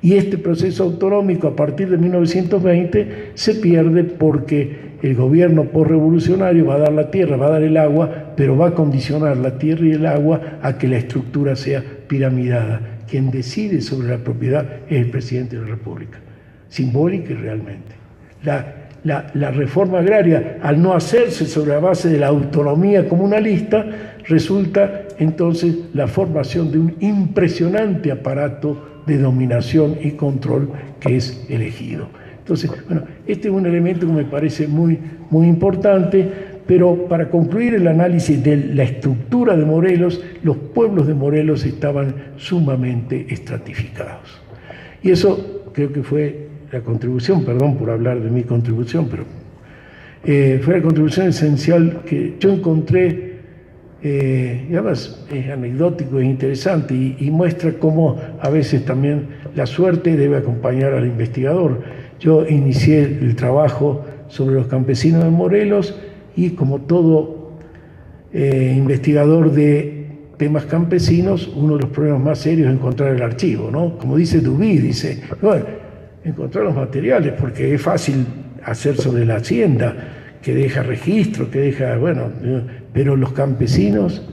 [SPEAKER 2] Y este proceso autonómico a partir de 1920 se pierde porque el gobierno postrevolucionario va a dar la tierra, va a dar el agua, pero va a condicionar la tierra y el agua a que la estructura sea piramidada. Quien decide sobre la propiedad es el presidente de la República, simbólica y realmente. La reforma agraria, al no hacerse sobre la base de la autonomía comunalista, resulta entonces la formación de un impresionante aparato de dominación y control que es elegido. Entonces, bueno, este es un elemento que me parece muy, muy importante, pero para concluir el análisis de la estructura de Morelos, los pueblos de Morelos estaban sumamente estratificados. Y eso creo que fue la contribución, perdón por hablar de mi contribución, pero fue la contribución esencial que yo encontré. Y además es anecdótico, es interesante y muestra cómo a veces también la suerte debe acompañar al investigador. Yo inicié el trabajo sobre los campesinos de Morelos y como todo investigador de temas campesinos, uno de los problemas más serios es encontrar el archivo, ¿no? Como dice Dubí, dice, bueno, encontrar los materiales, porque es fácil hacer sobre la hacienda, que deja registro, que deja, bueno, pero los campesinos,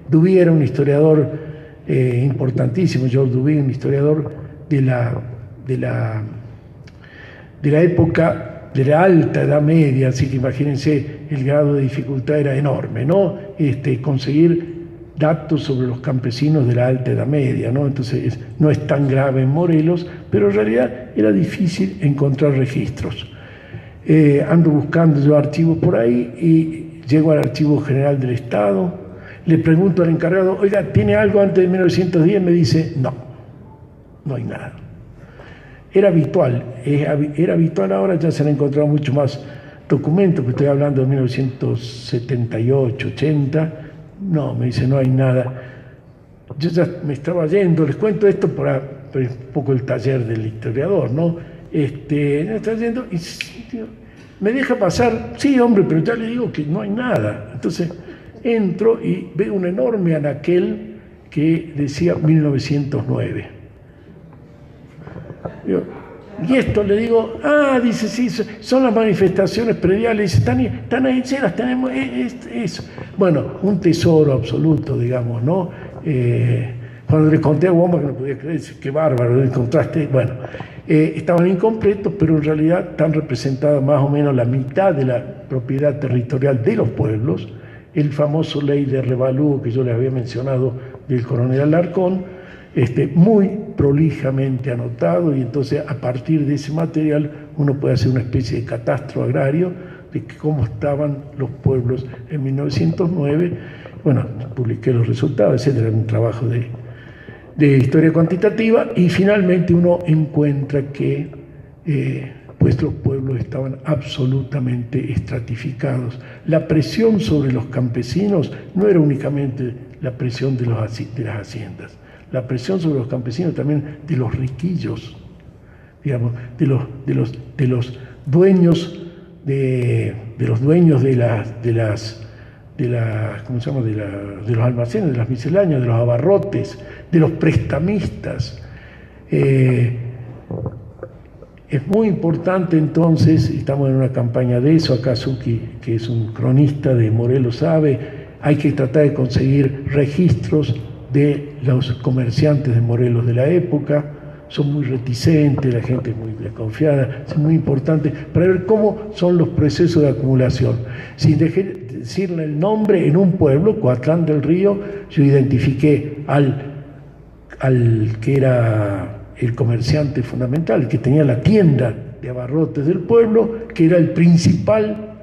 [SPEAKER 2] Dubí era un historiador importantísimo, George Dubí, un historiador de la época de la alta Edad Media, así que imagínense, el grado de dificultad era enorme, ¿no? Conseguir datos sobre los campesinos de la alta Edad Media, ¿no? Entonces no es tan grave en Morelos, pero en realidad era difícil encontrar registros. Ando buscando yo archivos por ahí y llego al Archivo General del Estado, le pregunto al encargado, oiga, ¿tiene algo antes de 1910? Me dice, no hay nada. Era habitual, ahora ya se han encontrado mucho más documentos, que estoy hablando de 1978, 80, no, me dice, no hay nada. Yo ya me estaba yendo, les cuento esto para un poco el taller del historiador, ¿no? Me está yendo y me deja pasar, sí, hombre, pero ya le digo que no hay nada. Entonces entro y veo un enorme anaquel que decía 1909. Digo, Y esto le digo, dice, sí, son las manifestaciones prediales, están ahí, sí, las tenemos, eso. Bueno, un tesoro absoluto, digamos, ¿no? Cuando le conté a Womba, que no podía creer, dice, qué bárbaro, lo encontraste. Bueno, estaban incompletos, pero en realidad están representadas más o menos la mitad de la propiedad territorial de los pueblos. El famoso ley de revalúo que yo les había mencionado del coronel Alarcón, muy prolijamente anotado, y entonces a partir de ese material uno puede hacer una especie de catastro agrario de cómo estaban los pueblos en 1909. Bueno, publiqué los resultados, etcétera, un trabajo de historia cuantitativa, y finalmente uno encuentra que pues los pueblos estaban absolutamente estratificados. La presión sobre los campesinos no era únicamente la presión de las haciendas, la presión sobre los campesinos también de los riquillos, digamos, de los dueños de los almacenes, de las misceláneas, de los abarrotes, de los prestamistas. Es muy importante entonces, estamos en una campaña de eso, acá Suki, que es un cronista de Morelos, sabe, hay que tratar de conseguir registros de los comerciantes de Morelos de la época. Son muy reticentes, la gente es muy desconfiada, es muy importante para ver cómo son los procesos de acumulación. Sin decirle el nombre, en un pueblo, Coatlán del Río, yo identifiqué al que era el comerciante fundamental, el que tenía la tienda de abarrotes del pueblo, que era el principal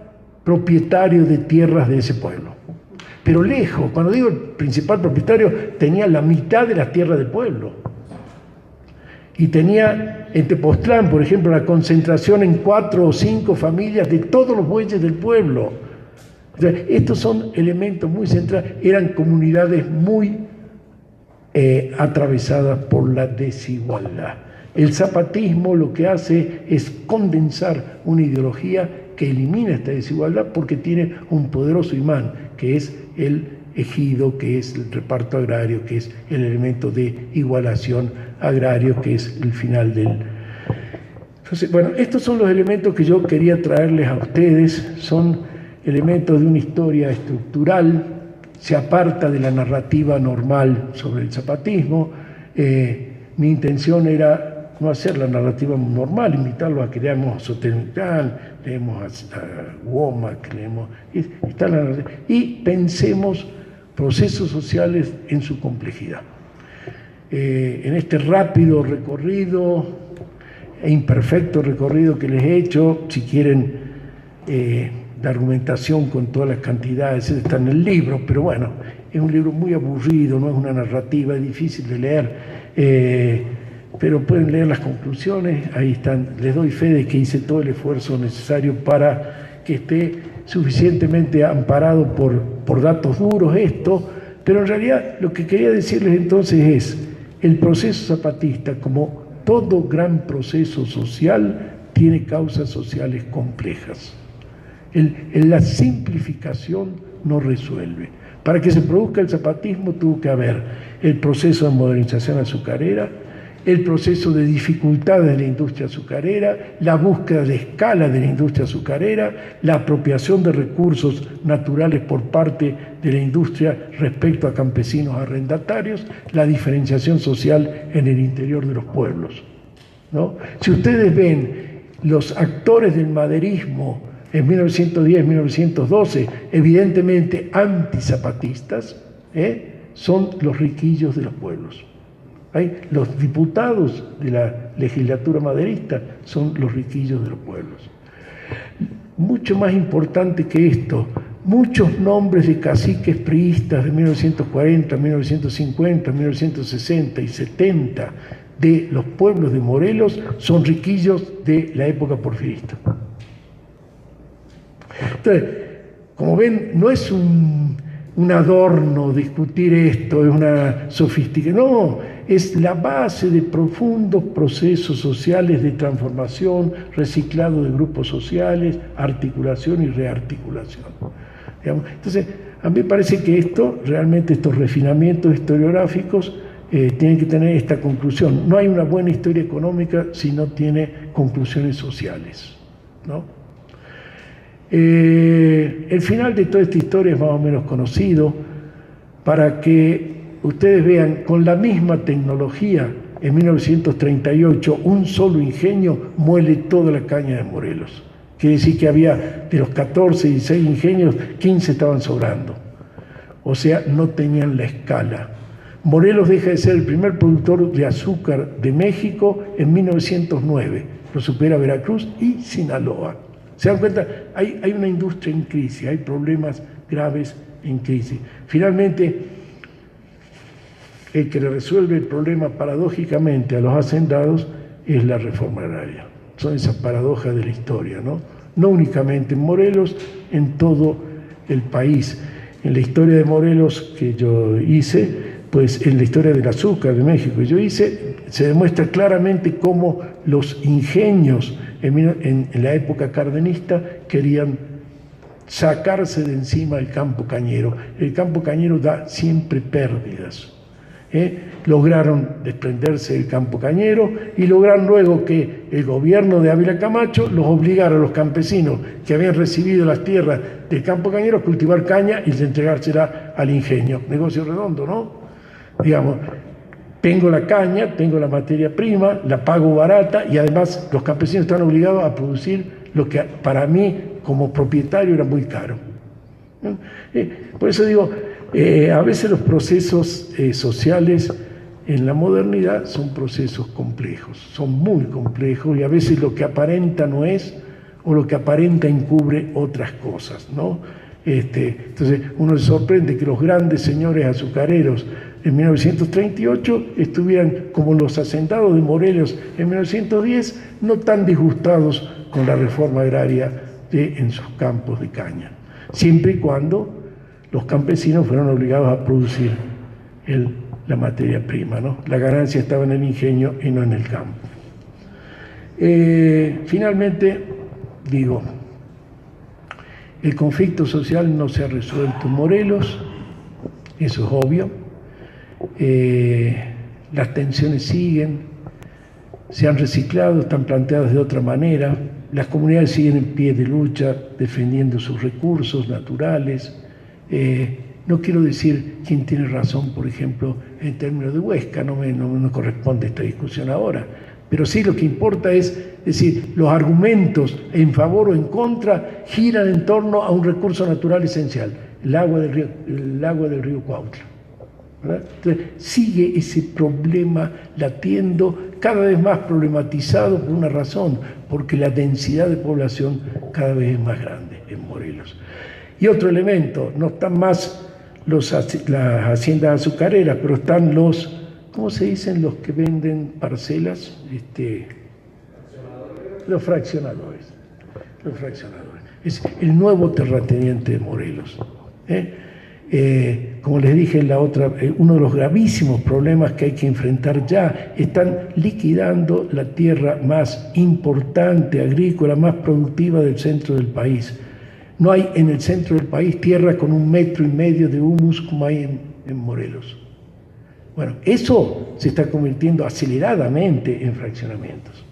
[SPEAKER 2] propietario de tierras de ese pueblo. Pero lejos, cuando digo el principal propietario, tenía la mitad de las tierras del pueblo. Y tenía en Tepoztlán, por ejemplo, la concentración en 4 o 5 familias de todos los bueyes del pueblo. O sea, estos son elementos muy centrales, eran comunidades muy atravesadas por la desigualdad. El zapatismo lo que hace es condensar una ideología que elimina esta desigualdad porque tiene un poderoso imán, que es el ejido, que es el reparto agrario, que es el elemento de igualación agrario, que es el final del... Entonces, bueno, estos son los elementos que yo quería traerles a ustedes, son elementos de una historia estructural, se aparta de la narrativa normal sobre el zapatismo. Mi intención era no hacer la narrativa normal, invitarlos a que leamos a Sotelmitán, leemos a Womack, y pensemos procesos sociales en su complejidad. En este rápido recorrido e imperfecto recorrido que les he hecho, si quieren la argumentación con todas las cantidades está en el libro, pero bueno, es un libro muy aburrido, no es una narrativa, es difícil de leer, pero pueden leer las conclusiones, ahí están. Les doy fe de que hice todo el esfuerzo necesario para que esté suficientemente amparado por datos duros esto, pero en realidad lo que quería decirles entonces es, el proceso zapatista, como todo gran proceso social, tiene causas sociales complejas. La simplificación no resuelve. Para que se produzca el zapatismo tuvo que haber el proceso de modernización azucarera, el proceso de dificultades de la industria azucarera, la búsqueda de escala de la industria azucarera, la apropiación de recursos naturales por parte de la industria respecto a campesinos arrendatarios, la diferenciación social en el interior de los pueblos, ¿no? Si ustedes ven los actores del maderismo en 1910-1912, evidentemente antizapatistas, son los riquillos de los pueblos. Los diputados de la legislatura maderista son los riquillos de los pueblos. Mucho más importante que esto, muchos nombres de caciques priistas de 1940, 1950, 1960 y 70 de los pueblos de Morelos son riquillos de la época porfirista. Entonces, como ven, no es un adorno discutir esto, es una sofisticación, no, es la base de profundos procesos sociales de transformación, reciclado de grupos sociales, articulación y rearticulación. Digamos. Entonces, a mí me parece que realmente estos refinamientos historiográficos tiene que tener esta conclusión. No hay una buena historia económica si no tiene conclusiones sociales, ¿no? El final de toda esta historia es más o menos conocido. Para que ustedes vean, con la misma tecnología, en 1938, un solo ingenio muele toda la caña de Morelos. Quiere decir que había, de los 14, 16 ingenios, 15 estaban sobrando. O sea, no tenían la escala. Morelos deja de ser el primer productor de azúcar de México en 1909. Lo supera Veracruz y Sinaloa. ¿Se dan cuenta? Hay una industria en crisis, hay problemas graves en crisis. Finalmente, el que le resuelve el problema paradójicamente a los hacendados es la reforma agraria. Son esas paradojas de la historia, ¿no? No únicamente en Morelos, en todo el país. En la historia de Morelos que yo hice, pues en la historia del azúcar de México que yo hice, se demuestra claramente cómo los ingenios en la época cardenista querían sacarse de encima el campo cañero. El campo cañero da siempre pérdidas. Lograron desprenderse del campo cañero y lograron luego que el gobierno de Ávila Camacho los obligara a los campesinos que habían recibido las tierras del campo cañero a cultivar caña y entregársela al ingenio. Negocio redondo, ¿no? Digamos, tengo la caña, tengo la materia prima, la pago barata y además los campesinos están obligados a producir lo que para mí como propietario era muy caro. Por eso digo, a veces los procesos sociales en la modernidad son procesos complejos, son muy complejos y a veces lo que aparenta no es o lo que aparenta encubre otras cosas, ¿no? Entonces uno se sorprende que los grandes señores azucareros en 1938 estuvieran como los hacendados de Morelos en 1910 no tan disgustados con la reforma agraria en sus campos de caña, siempre y cuando los campesinos fueron obligados a producir la materia prima, ¿no? La ganancia estaba en el ingenio y no en el campo. Finalmente, digo, el conflicto social no se ha resuelto en Morelos, eso es obvio. Las tensiones siguen, se han reciclado, están planteadas de otra manera. Las comunidades siguen en pie de lucha, defendiendo sus recursos naturales. No quiero decir quién tiene razón, por ejemplo, en términos de Huesca, no me corresponde esta discusión ahora, pero sí lo que importa es decir, los argumentos en favor o en contra giran en torno a un recurso natural esencial, el agua del río Cuautla, ¿verdad? Entonces, sigue ese problema latiendo, cada vez más problematizado por una razón, porque la densidad de población cada vez es más grande en Morelos. Y otro elemento, no están más las haciendas azucareras, pero están los, ¿cómo se dicen los que venden parcelas? Los fraccionadores. Es el nuevo terrateniente de Morelos. Como les dije en la otra, uno de los gravísimos problemas que hay que enfrentar ya, están liquidando la tierra más importante, agrícola, más productiva del centro del país. No hay en el centro del país tierra con 1,5 metros de humus como hay en Morelos. Bueno, eso se está convirtiendo aceleradamente en fraccionamientos,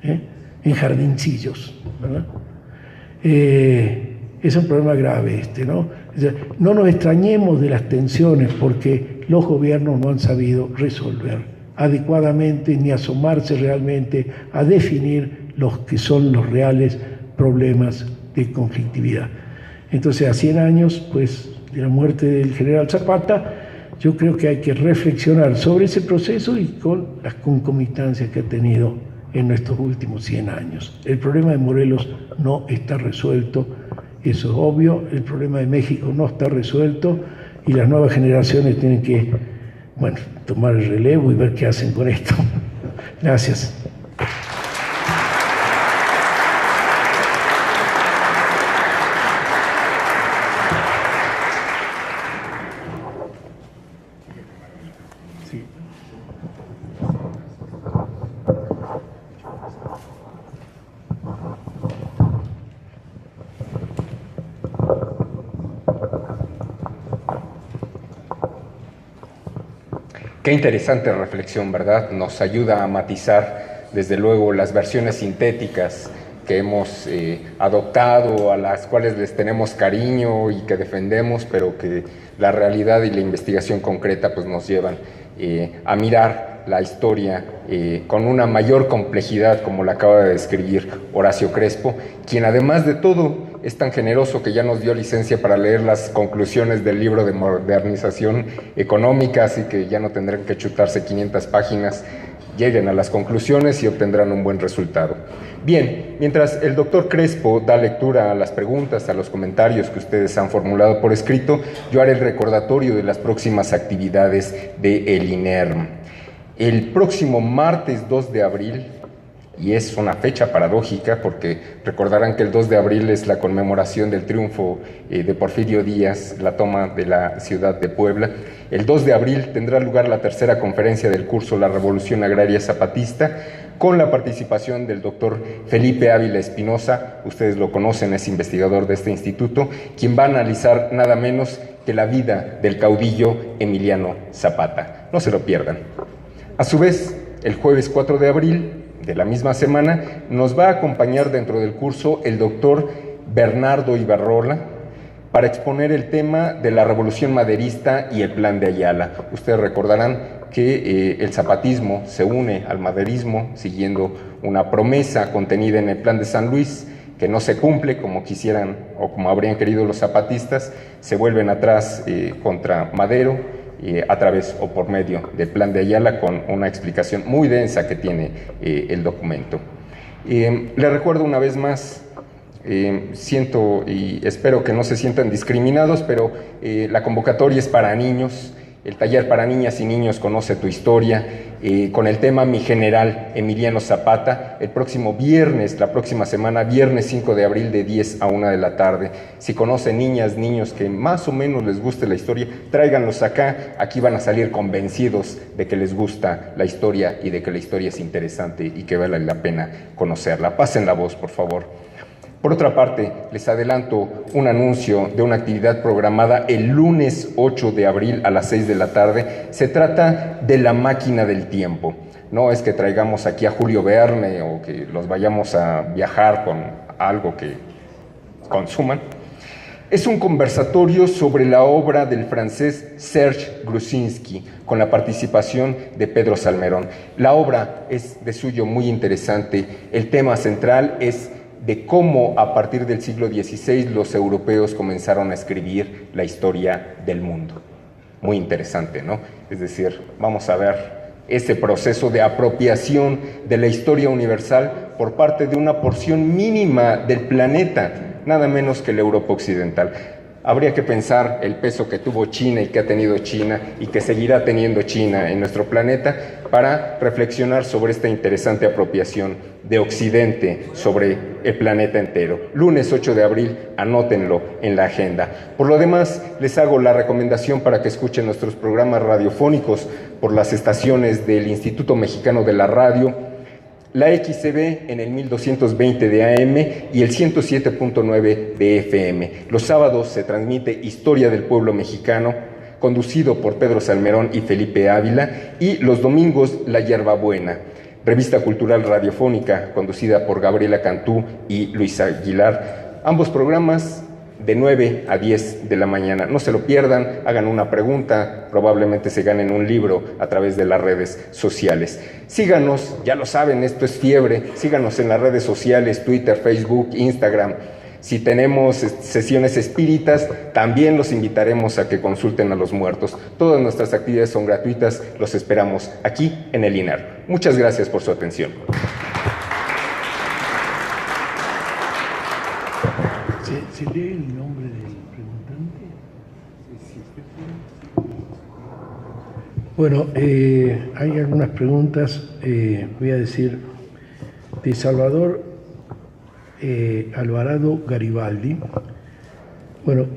[SPEAKER 2] en jardincillos, ¿verdad? Es un problema grave ¿no? O sea, no nos extrañemos de las tensiones porque los gobiernos no han sabido resolver adecuadamente ni asomarse realmente a definir los que son los reales problemas de conflictividad. Entonces, a 100 años pues, de la muerte del general Zapata, yo creo que hay que reflexionar sobre ese proceso y con las concomitancias que ha tenido en nuestros últimos 100 años. El problema de Morelos no está resuelto, eso es obvio, el problema de México no está resuelto y las nuevas generaciones tienen que, bueno, tomar el relevo y ver qué hacen con esto. Gracias.
[SPEAKER 1] Qué interesante reflexión, ¿verdad? Nos ayuda a matizar, desde luego, las versiones sintéticas que hemos adoptado, a las cuales les tenemos cariño y que defendemos, pero que la realidad y la investigación concreta pues, nos llevan a mirar la historia con una mayor complejidad, como la acaba de describir Horacio Crespo, quien además de todo es tan generoso que ya nos dio licencia para leer las conclusiones del libro de modernización económica, así que ya no tendrán que chutarse 500 páginas, lleguen a las conclusiones y obtendrán un buen resultado. Bien, mientras el doctor Crespo da lectura a las preguntas, a los comentarios que ustedes han formulado por escrito, yo haré el recordatorio de las próximas actividades del INERM. El próximo martes 2 de abril, y es una fecha paradójica porque recordarán que el 2 de abril es la conmemoración del triunfo de Porfirio Díaz, la toma de la ciudad de Puebla. El 2 de abril tendrá lugar la tercera conferencia del curso La Revolución Agraria Zapatista, con la participación del doctor Felipe Ávila Espinosa, ustedes lo conocen, es investigador de este instituto, quien va a analizar nada menos que la vida del caudillo Emiliano Zapata. No se lo pierdan. A su vez, el jueves 4 de abril de la misma semana nos va a acompañar dentro del curso el doctor Bernardo Ibarrola para exponer el tema de la Revolución Maderista y el Plan de Ayala. Ustedes recordarán que el zapatismo se une al maderismo siguiendo una promesa contenida en el Plan de San Luis, que no se cumple como quisieran o como habrían querido los zapatistas, se vuelven atrás contra Madero, a través o por medio del Plan de Ayala, con una explicación muy densa que tiene el documento. Les recuerdo una vez más, siento y espero que no se sientan discriminados, pero la convocatoria es para niños. El taller para niñas y niños Conoce tu Historia, con el tema Mi General Emiliano Zapata, el próximo viernes, la próxima semana, viernes 5 de abril de 10 a 1 de la tarde. Si conocen niñas, niños que más o menos les guste la historia, tráiganlos acá, aquí van a salir convencidos de que les gusta la historia y de que la historia es interesante y que vale la pena conocerla. Pasen la voz, por favor. Por otra parte, les adelanto un anuncio de una actividad programada el lunes 8 de abril a las 6 de la tarde. Se trata de la máquina del tiempo. No es que traigamos aquí a Julio Verne o que los vayamos a viajar con algo que consuman. Es un conversatorio sobre la obra del francés Serge Grusinski, con la participación de Pedro Salmerón. La obra es de suyo muy interesante. El tema central es de cómo a partir del siglo XVI los europeos comenzaron a escribir la historia del mundo. Muy interesante, ¿no? Es decir, vamos a ver ese proceso de apropiación de la historia universal por parte de una porción mínima del planeta, nada menos que la Europa occidental. Habría que pensar el peso que tuvo China y que ha tenido China y que seguirá teniendo China en nuestro planeta para reflexionar sobre esta interesante apropiación de Occidente sobre el planeta entero. Lunes 8 de abril, anótenlo en la agenda. Por lo demás, les hago la recomendación para que escuchen nuestros programas radiofónicos por las estaciones del Instituto Mexicano de la Radio, la XCB en el 1220 de AM y el 107.9 de FM. Los sábados se transmite Historia del Pueblo Mexicano, conducido por Pedro Salmerón y Felipe Ávila, y los domingos La Hierbabuena, revista cultural radiofónica, conducida por Gabriela Cantú y Luis Aguilar. Ambos programas de 9 a 10 de la mañana. No se lo pierdan, hagan una pregunta, probablemente se ganen un libro a través de las redes sociales. Síganos, ya lo saben, esto es fiebre, síganos en las redes sociales, Twitter, Facebook, Instagram. Si tenemos sesiones espíritas, también los invitaremos a que consulten a los muertos. Todas nuestras actividades son gratuitas, los esperamos aquí en el INER. Muchas gracias por su atención.
[SPEAKER 2] ¿Se lee el nombre del preguntante? Bueno, hay algunas preguntas, voy a decir, de Salvador Alvarado Garibaldi. Bueno,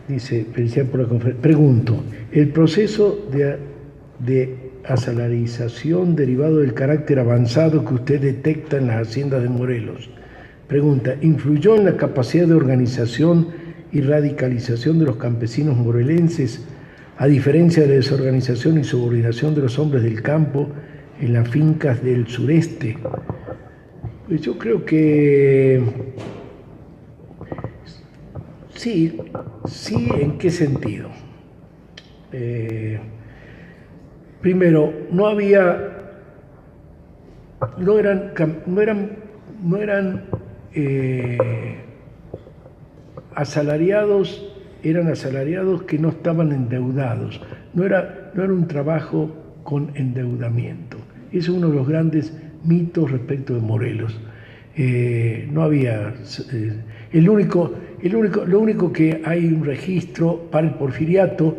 [SPEAKER 2] dice, felicidades por la conferencia. Pregunto, ¿el proceso de asalarización derivado del carácter avanzado que usted detecta en las haciendas de Morelos, pregunta, ¿influyó en la capacidad de organización y radicalización de los campesinos morelenses a diferencia de la desorganización y subordinación de los hombres del campo en las fincas del sureste. Pues yo creo que sí, ¿en qué sentido? Primero, no eran asalariados, eran asalariados que no estaban endeudados, no era un trabajo con endeudamiento. Ese es uno de los grandes mitos respecto de Morelos. No había lo único que hay un registro para el porfiriato.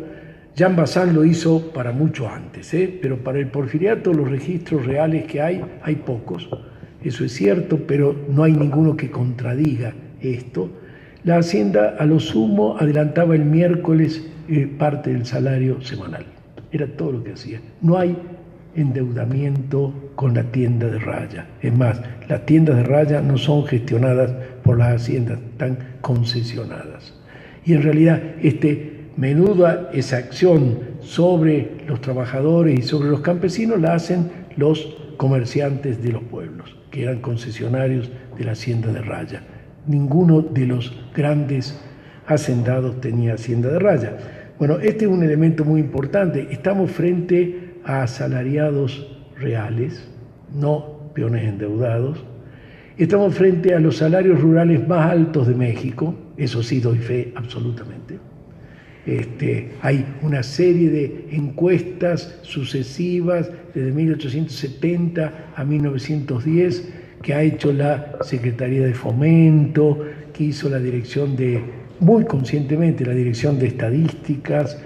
[SPEAKER 2] Jean Bazin lo hizo para mucho antes, pero para el porfiriato los registros reales que hay pocos, eso es cierto, pero no hay ninguno que contradiga esto. La hacienda a lo sumo adelantaba el miércoles parte del salario semanal, era todo lo que hacía. No hay endeudamiento con la tienda de raya. Es más, las tiendas de raya no son gestionadas por las haciendas, están concesionadas. Y en realidad menuda esa acción sobre los trabajadores y sobre los campesinos la hacen los comerciantes de los pueblos, que eran concesionarios de la hacienda de raya. Ninguno de los grandes hacendados tenía hacienda de raya. Bueno, este es un elemento muy importante. Estamos frente a asalariados reales, no peones endeudados. Estamos frente a los salarios rurales más altos de México, eso sí doy fe absolutamente. Hay una serie de encuestas sucesivas desde 1870 a 1910 que ha hecho la Secretaría de Fomento, que hizo muy conscientemente la Dirección de Estadísticas.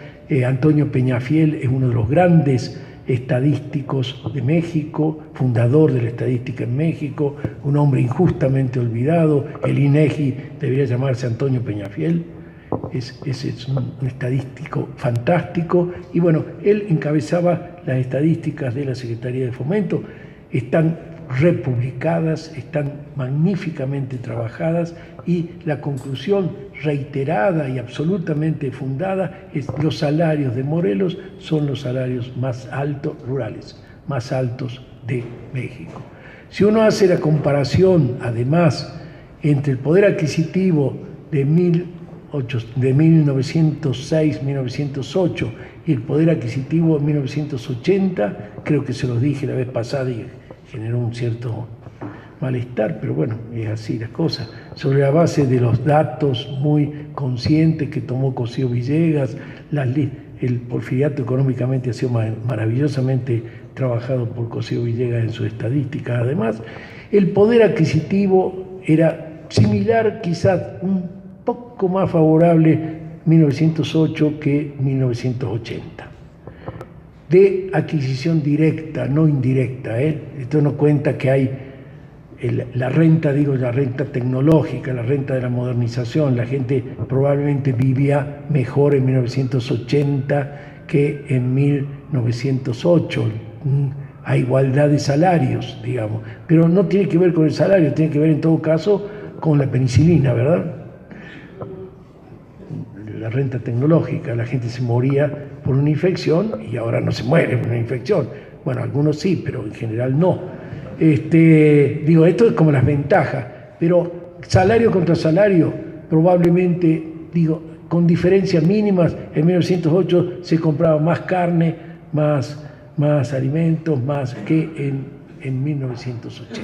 [SPEAKER 2] Antonio Peñafiel es uno de los grandes estadísticos de México, fundador de la estadística en México, un hombre injustamente olvidado. El INEGI debería llamarse Antonio Peñafiel. Es un estadístico fantástico, y bueno, él encabezaba las estadísticas de la Secretaría de Fomento. Están republicadas, están magníficamente trabajadas, y la conclusión reiterada y absolutamente fundada es: los salarios de Morelos son los salarios más altos rurales, más altos de México. Si uno hace la comparación, además, entre el poder adquisitivo de 1906-1908 y el poder adquisitivo de 1980, creo que se los dije la vez pasada y generó un cierto malestar, pero bueno, es así las cosas. Sobre la base de los datos muy conscientes que tomó Cosío Villegas, el porfiriato económicamente ha sido maravillosamente trabajado por Cosío Villegas en sus estadísticas. Además, el poder adquisitivo era similar, quizás un poco más favorable 1908 que 1980. De adquisición directa, no indirecta. Esto no cuenta que hay la renta tecnológica, la renta de la modernización. La gente probablemente vivía mejor en 1980 que en 1908, a igualdad de salarios, digamos. Pero no tiene que ver con el salario, tiene que ver en todo caso con la penicilina, ¿verdad? La renta tecnológica, la gente se moría por una infección y ahora no se muere por una infección. Bueno, algunos sí, pero en general no. Esto es como las ventajas, pero salario contra salario, probablemente, con diferencias mínimas, en 1908 se compraba más carne, más alimentos, más que en 1980.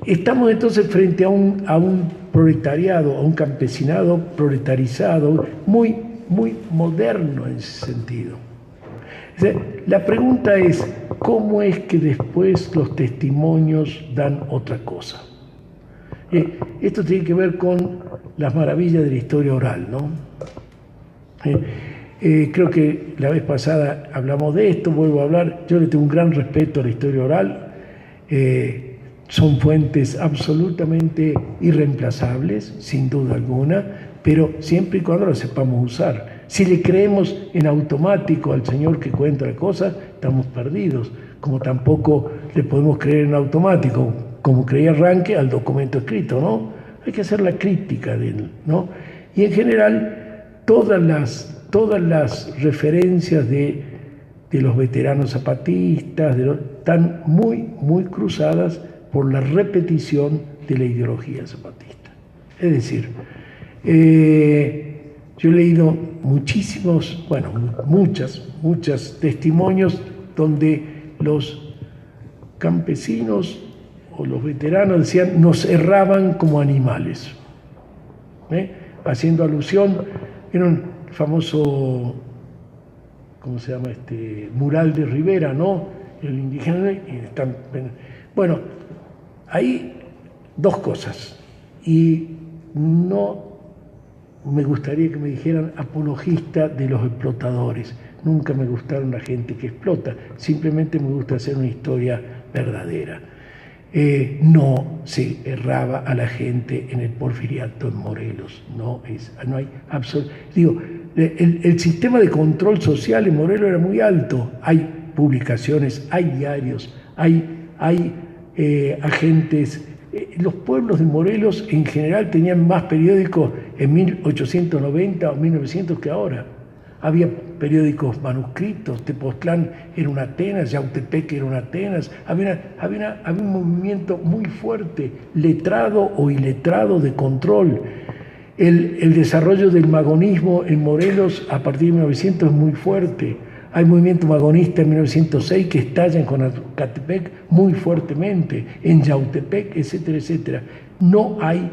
[SPEAKER 2] Estamos entonces frente a un proletariado, a un campesinado proletarizado, muy, muy moderno en ese sentido. La pregunta es: ¿cómo es que después los testimonios dan otra cosa? Esto tiene que ver con las maravillas de la historia oral, ¿no? Creo que la vez pasada hablamos de esto, vuelvo a hablar. Yo le tengo un gran respeto a la historia oral. Son fuentes absolutamente irreemplazables, sin duda alguna, pero siempre y cuando las sepamos usar. Si le creemos en automático al señor que cuenta la cosa, estamos perdidos, como tampoco le podemos creer en automático, como creía Ranke, al documento escrito, ¿no? Hay que hacer la crítica de él, ¿no? Y en general todas las referencias de los veteranos zapatistas, están muy cruzadas por la repetición de la ideología zapatista. Es decir, yo he leído muchos testimonios donde los campesinos o los veteranos decían, nos erraban como animales, haciendo alusión, era un famoso, ¿cómo se llama? Mural de Rivera, ¿no? El indígena, bueno, hay dos cosas, y no me gustaría que me dijeran apologista de los explotadores. Nunca me gustaron la gente que explota, simplemente me gusta hacer una historia verdadera. No se erraba a la gente en el porfiriato en Morelos, no hay digo, el sistema de control social en Morelos era muy alto, hay publicaciones, hay diarios, hay agentes. Los pueblos de Morelos en general tenían más periódicos en 1890 o 1900 que ahora. Había periódicos manuscritos, Tepoztlán era una Atenas, Yautepec era una Atenas, había un movimiento muy fuerte, letrado o iletrado, de control. El desarrollo del magonismo en Morelos a partir de 1900 es muy fuerte. Hay movimiento magonista en 1906 que estalla en Conacatepec muy fuertemente, en Yautepec, etcétera, etcétera. No hay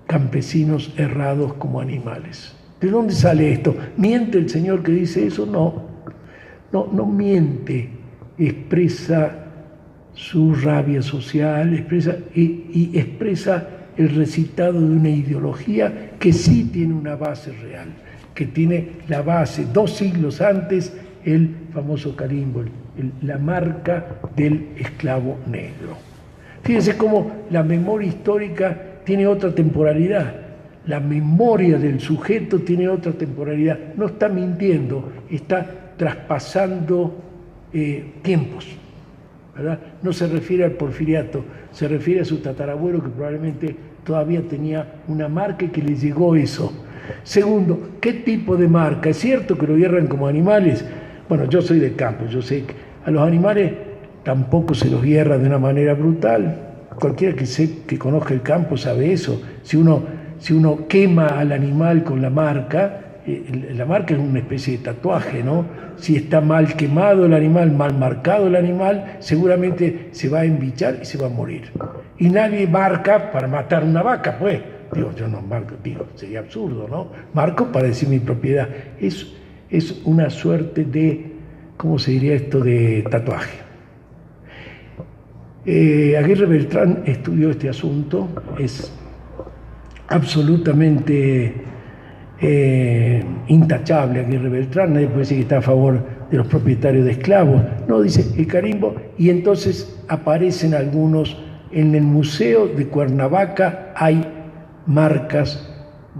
[SPEAKER 2] campesinos errados como animales. ¿De dónde sale esto? ¿Miente el señor que dice eso? No miente. Expresa su rabia social, expresa el recitado de una ideología que sí tiene una base real, que tiene la base 2 siglos antes, el famoso carimbo, la marca del esclavo negro. Fíjense cómo la memoria histórica tiene otra temporalidad. La memoria del sujeto tiene otra temporalidad. No está mintiendo, está traspasando tiempos, ¿verdad? No se refiere al porfiriato, se refiere a su tatarabuelo, que probablemente todavía tenía una marca y que le llegó eso. Segundo, ¿qué tipo de marca? ¿Es cierto que lo hierran como animales? Bueno, yo soy de campo, yo sé que a los animales tampoco se los hierra de una manera brutal. Cualquiera que conozca el campo sabe eso. Si uno quema al animal con la marca es una especie de tatuaje, ¿no? Si está mal quemado el animal, mal marcado el animal, seguramente se va a embichar y se va a morir. Y nadie marca para matar una vaca, pues. Yo no marco, sería absurdo, ¿no? Marco para decir mi propiedad. Es una suerte de, ¿cómo se diría esto? De tatuaje. Aguirre Beltrán estudió este asunto, es absolutamente intachable Aguirre Beltrán, nadie puede decir que está a favor de los propietarios de esclavos, no, dice el carimbo, y entonces aparecen algunos, en el Museo de Cuernavaca hay marcas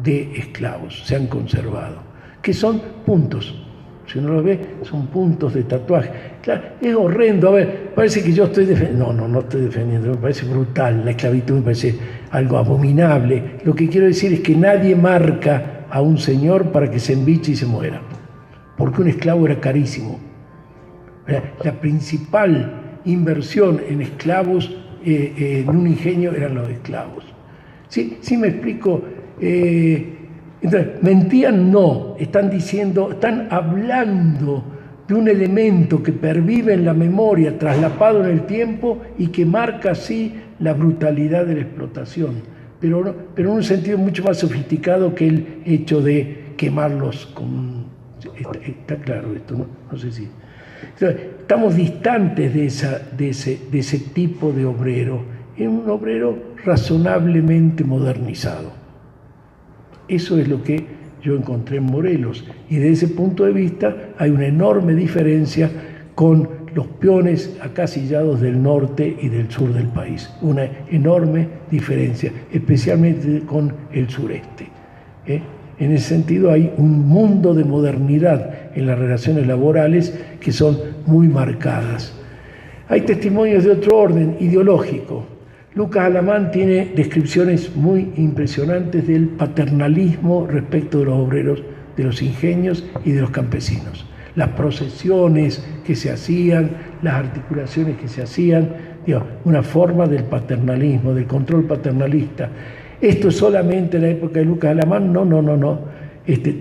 [SPEAKER 2] de esclavos, se han conservado, que son puntos. Si uno lo ve, son puntos de tatuaje. Claro, es horrendo. A ver, parece que yo estoy defendiendo. No estoy defendiendo. Me parece brutal. La esclavitud me parece algo abominable. Lo que quiero decir es que nadie marca a un señor para que se embiche y se muera. Porque un esclavo era carísimo. La principal inversión en esclavos, en un ingenio, eran los esclavos. ¿Sí me explico? Entonces, mentían no, están hablando de un elemento que pervive en la memoria, traslapado en el tiempo y que marca así la brutalidad de la explotación, pero en un sentido mucho más sofisticado que el hecho de quemarlos con... Está claro esto, ¿no? No sé si... Entonces, estamos distantes de ese tipo de obrero, es un obrero razonablemente modernizado. Eso es lo que yo encontré en Morelos, y desde ese punto de vista hay una enorme diferencia con los peones acasillados del norte y del sur del país, una enorme diferencia, especialmente con el sureste. En ese sentido hay un mundo de modernidad en las relaciones laborales que son muy marcadas. Hay testimonios de otro orden, ideológico. Lucas Alamán tiene descripciones muy impresionantes del paternalismo respecto de los obreros de los ingenios y de los campesinos. Las procesiones que se hacían, las articulaciones que se hacían, digo, una forma del paternalismo, del control paternalista. Esto es solamente en la época de Lucas Alamán, no.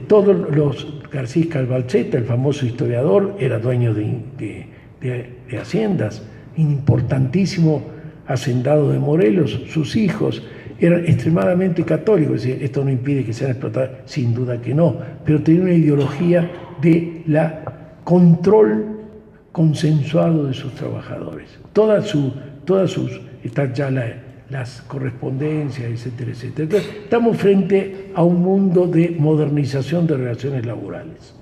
[SPEAKER 2] Todos los García Calbalceta, el famoso historiador, era dueño de haciendas, importantísimo hacendado de Morelos, sus hijos eran extremadamente católicos, es decir, esto no impide que sean explotados, sin duda que no, pero tenía una ideología de la control consensuado de sus trabajadores. Todas sus, están ya las correspondencias, etcétera, etcétera. Entonces, estamos frente a un mundo de modernización de relaciones laborales.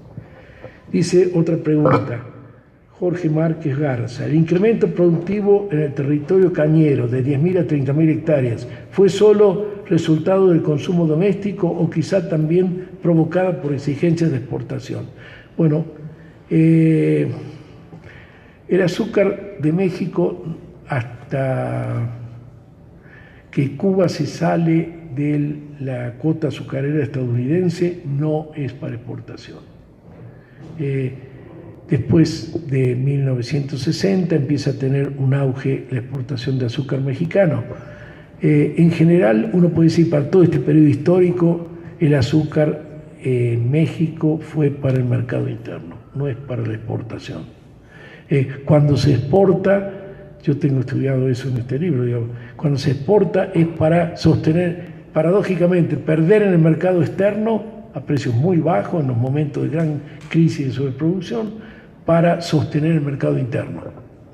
[SPEAKER 2] Dice otra pregunta, Jorge Márquez Garza, el incremento productivo en el territorio cañero de 10.000 a 30.000 hectáreas fue solo resultado del consumo doméstico o quizá también provocada por exigencias de exportación. Bueno, el azúcar de México, hasta que Cuba se sale de la cuota azucarera estadounidense, no es para exportación. Después de 1960 empieza a tener un auge la exportación de azúcar mexicano. En general, uno puede decir, para todo este periodo histórico, el azúcar en México fue para el mercado interno, no es para la exportación. Cuando se exporta, yo tengo estudiado eso en este libro, digamos, cuando se exporta es para sostener, paradójicamente, perder en el mercado externo a precios muy bajos en los momentos de gran crisis de sobreproducción, para sostener el mercado interno.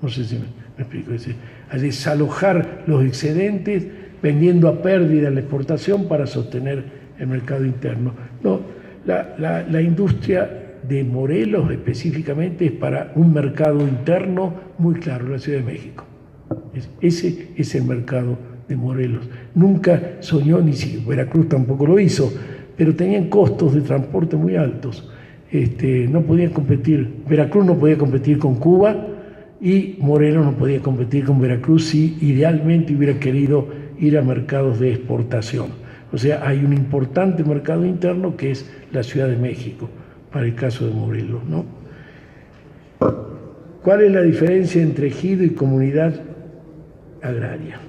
[SPEAKER 2] No sé si me explico. Es decir, a desalojar los excedentes vendiendo a pérdida la exportación para sostener el mercado interno. No, la industria de Morelos específicamente es para un mercado interno muy claro, la Ciudad de México. Ese es el mercado de Morelos. Nunca soñó, ni si Veracruz tampoco lo hizo, pero tenían costos de transporte muy altos. No podían competir, Veracruz no podía competir con Cuba y Morelos no podía competir con Veracruz si idealmente hubiera querido ir a mercados de exportación. O sea, hay un importante mercado interno que es la Ciudad de México, para el caso de Morelos, ¿no? ¿Cuál es la diferencia entre ejido y comunidad agraria?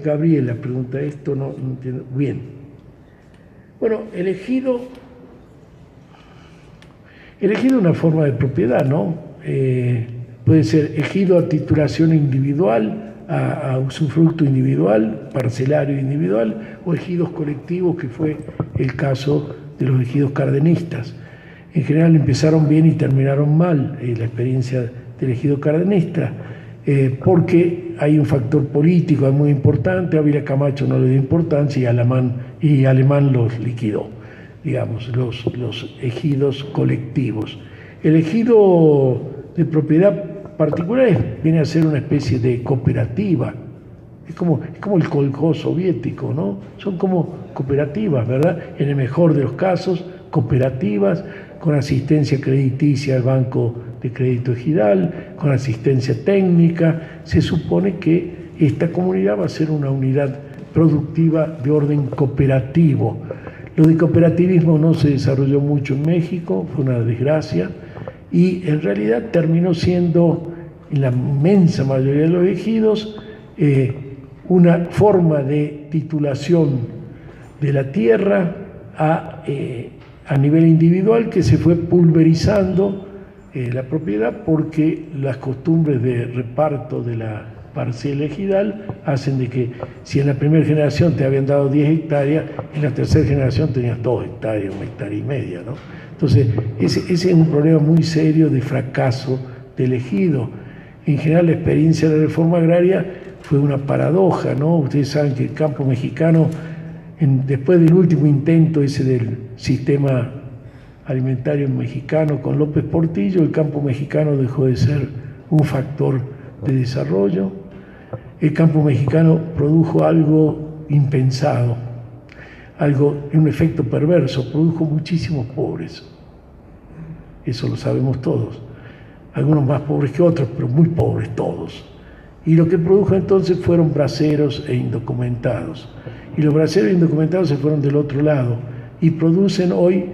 [SPEAKER 2] Gabriela pregunta esto, no entiendo. Bien. Bueno, el ejido es una forma de propiedad, ¿no? Puede ser ejido a titulación individual, a usufructo individual, parcelario individual, o ejidos colectivos, que fue el caso de los ejidos cardenistas. En general empezaron bien y terminaron mal la experiencia del ejido cardenista, porque hay un factor político muy importante. Ávila Camacho no le dio importancia y Alemán los liquidó, digamos, los ejidos colectivos. El ejido de propiedad particular viene a ser una especie de cooperativa. Es como el kolkhoz soviético, ¿no? Son como cooperativas, ¿verdad? En el mejor de los casos, cooperativas con asistencia crediticia al Banco de Crédito Ejidal, con asistencia técnica. Se supone que esta comunidad va a ser una unidad productiva de orden cooperativo. Lo de cooperativismo no se desarrolló mucho en México, fue una desgracia, y en realidad terminó siendo, en la inmensa mayoría de los ejidos, una forma de titulación de la tierra a nivel individual, que se fue pulverizando la propiedad, porque las costumbres de reparto de la parcela ejidal hacen de que si en la primera generación te habían dado 10 hectáreas, en la tercera generación tenías 2 hectáreas, 1,5 hectáreas, ¿no? Entonces, ese es un problema muy serio de fracaso del ejido. En general, la experiencia de la reforma agraria fue una paradoja, ¿no? Ustedes saben que el campo mexicano, después del último intento ese del sistema alimentario mexicano con López Portillo, el campo mexicano dejó de ser un factor de desarrollo. El campo mexicano produjo algo impensado, un efecto perverso, produjo muchísimos pobres. Eso lo sabemos todos. Algunos más pobres que otros, pero muy pobres todos. Y lo que produjo entonces fueron braceros e indocumentados. Y los braceros e indocumentados se fueron del otro lado. y producen hoy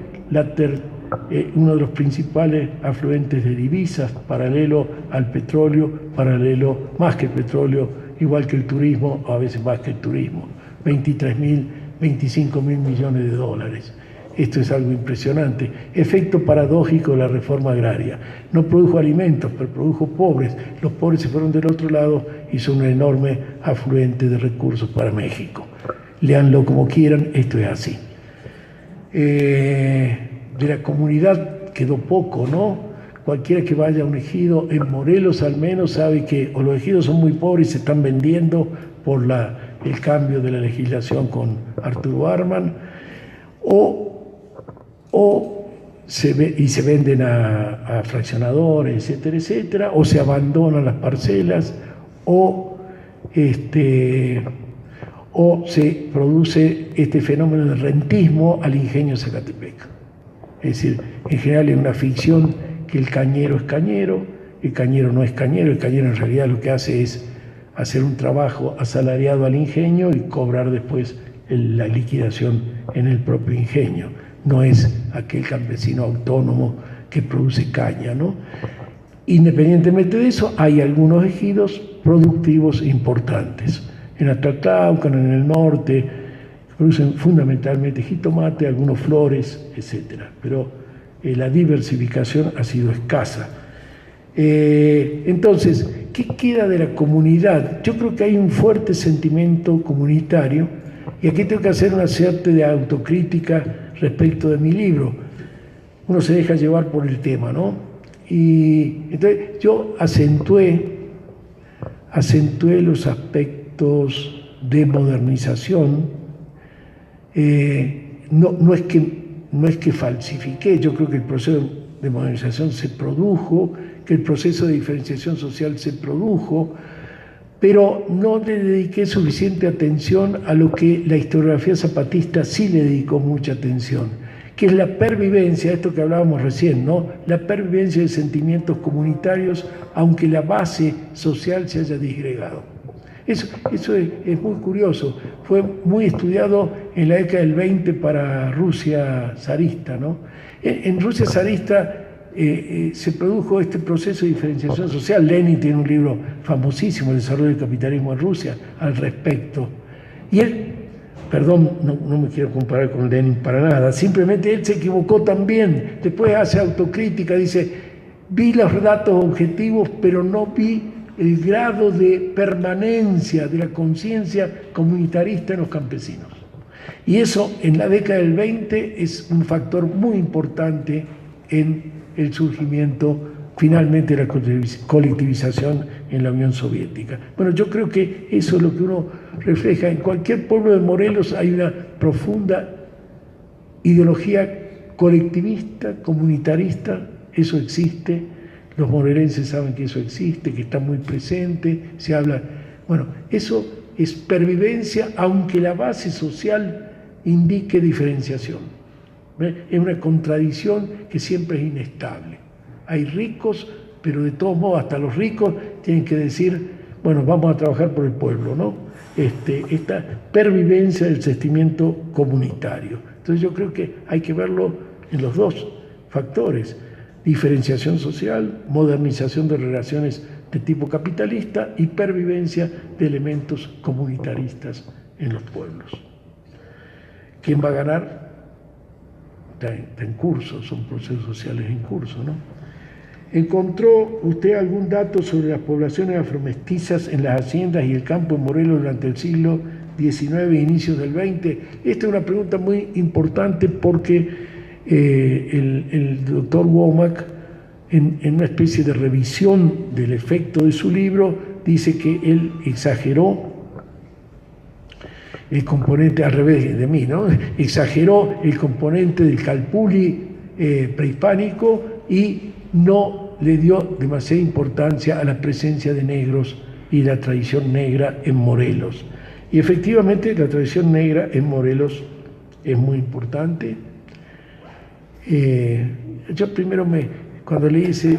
[SPEAKER 2] uno de los principales afluentes de divisas, paralelo al petróleo, paralelo más que el petróleo, igual que el turismo, o a veces más que el turismo, 23.000, 25.000 millones de dólares. Esto es algo impresionante. Efecto paradójico de la reforma agraria. No produjo alimentos, pero produjo pobres. Los pobres se fueron del otro lado y son un enorme afluente de recursos para México. Léanlo como quieran, esto es así. De la comunidad quedó poco, ¿no? Cualquiera que vaya a un ejido, en Morelos al menos, sabe que o los ejidos son muy pobres y se están vendiendo por el cambio de la legislación con Arturo Arman, se venden a fraccionadores, etcétera, etcétera, o se abandonan las parcelas, o se produce este fenómeno de rentismo al ingenio Zacatepec. Es decir, en general es una ficción que el cañero es cañero, el cañero no es cañero, el cañero en realidad lo que hace es hacer un trabajo asalariado al ingenio y cobrar después la liquidación en el propio ingenio. No es aquel campesino autónomo que produce caña, ¿no? Independientemente de eso, hay algunos ejidos productivos importantes. En Atlatlaucan, en el norte, producen fundamentalmente jitomate, algunos flores, etc. Pero la diversificación ha sido escasa. Entonces, ¿qué queda de la comunidad? Yo creo que hay un fuerte sentimiento comunitario, y aquí tengo que hacer una suerte de autocrítica respecto de mi libro. Uno se deja llevar por el tema, ¿no? Y entonces yo acentué los aspectos de modernización. No es que falsifiqué, yo creo que el proceso de modernización se produjo, que el proceso de diferenciación social se produjo, pero no le dediqué suficiente atención a lo que la historiografía zapatista sí le dedicó mucha atención, que es la pervivencia, esto que hablábamos recién, ¿no? La pervivencia de sentimientos comunitarios, aunque la base social se haya disgregado. Eso es muy curioso, fue muy estudiado en la década del 20 para Rusia zarista, ¿no? En Rusia zarista se produjo este proceso de diferenciación social. Lenin tiene un libro famosísimo, El desarrollo del capitalismo en Rusia, al respecto. Y él, perdón, no me quiero comparar con Lenin para nada, simplemente él se equivocó también. Después hace autocrítica, dice, vi los datos objetivos, pero no vi el grado de permanencia de la conciencia comunitarista en los campesinos. Y eso en la década del 20 es un factor muy importante en el surgimiento finalmente de la colectivización en la Unión Soviética. Bueno, yo creo que eso es lo que uno refleja. En cualquier pueblo de Morelos hay una profunda ideología colectivista, comunitarista, eso existe. Los morelenses saben que eso existe, que está muy presente, se habla. Bueno, eso es pervivencia, aunque la base social indique diferenciación. Es una contradicción que siempre es inestable. Hay ricos, pero de todos modos, hasta los ricos tienen que decir, bueno, vamos a trabajar por el pueblo, ¿no? Esta pervivencia del sentimiento comunitario. Entonces yo creo que hay que verlo en los dos factores: diferenciación social, modernización de relaciones de tipo capitalista y pervivencia de elementos comunitaristas en los pueblos. ¿Quién va a ganar? Está en curso, son procesos sociales en curso, ¿no? ¿Encontró usted algún dato sobre las poblaciones afromestizas en las haciendas y el campo en Morelos durante el siglo XIX e inicios del XX? Esta es una pregunta muy importante porque el doctor Womack, en una especie de revisión del efecto de su libro, dice que él exageró el componente, al revés de mí, ¿no? Exageró el componente del calpulli prehispánico y no le dio demasiada importancia a la presencia de negros y la tradición negra en Morelos. Y efectivamente la tradición negra en Morelos es muy importante. Yo primero cuando leí ese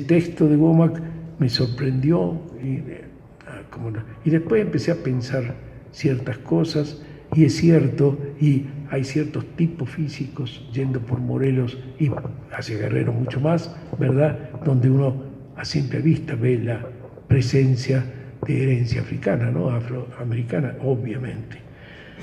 [SPEAKER 2] texto de Womack me sorprendió y después empecé a pensar ciertas cosas Y es cierto, y hay ciertos tipos físicos yendo por Morelos y hacia Guerrero mucho más, ¿verdad? Donde uno a simple vista ve la presencia de herencia africana, ¿no? Afroamericana, obviamente.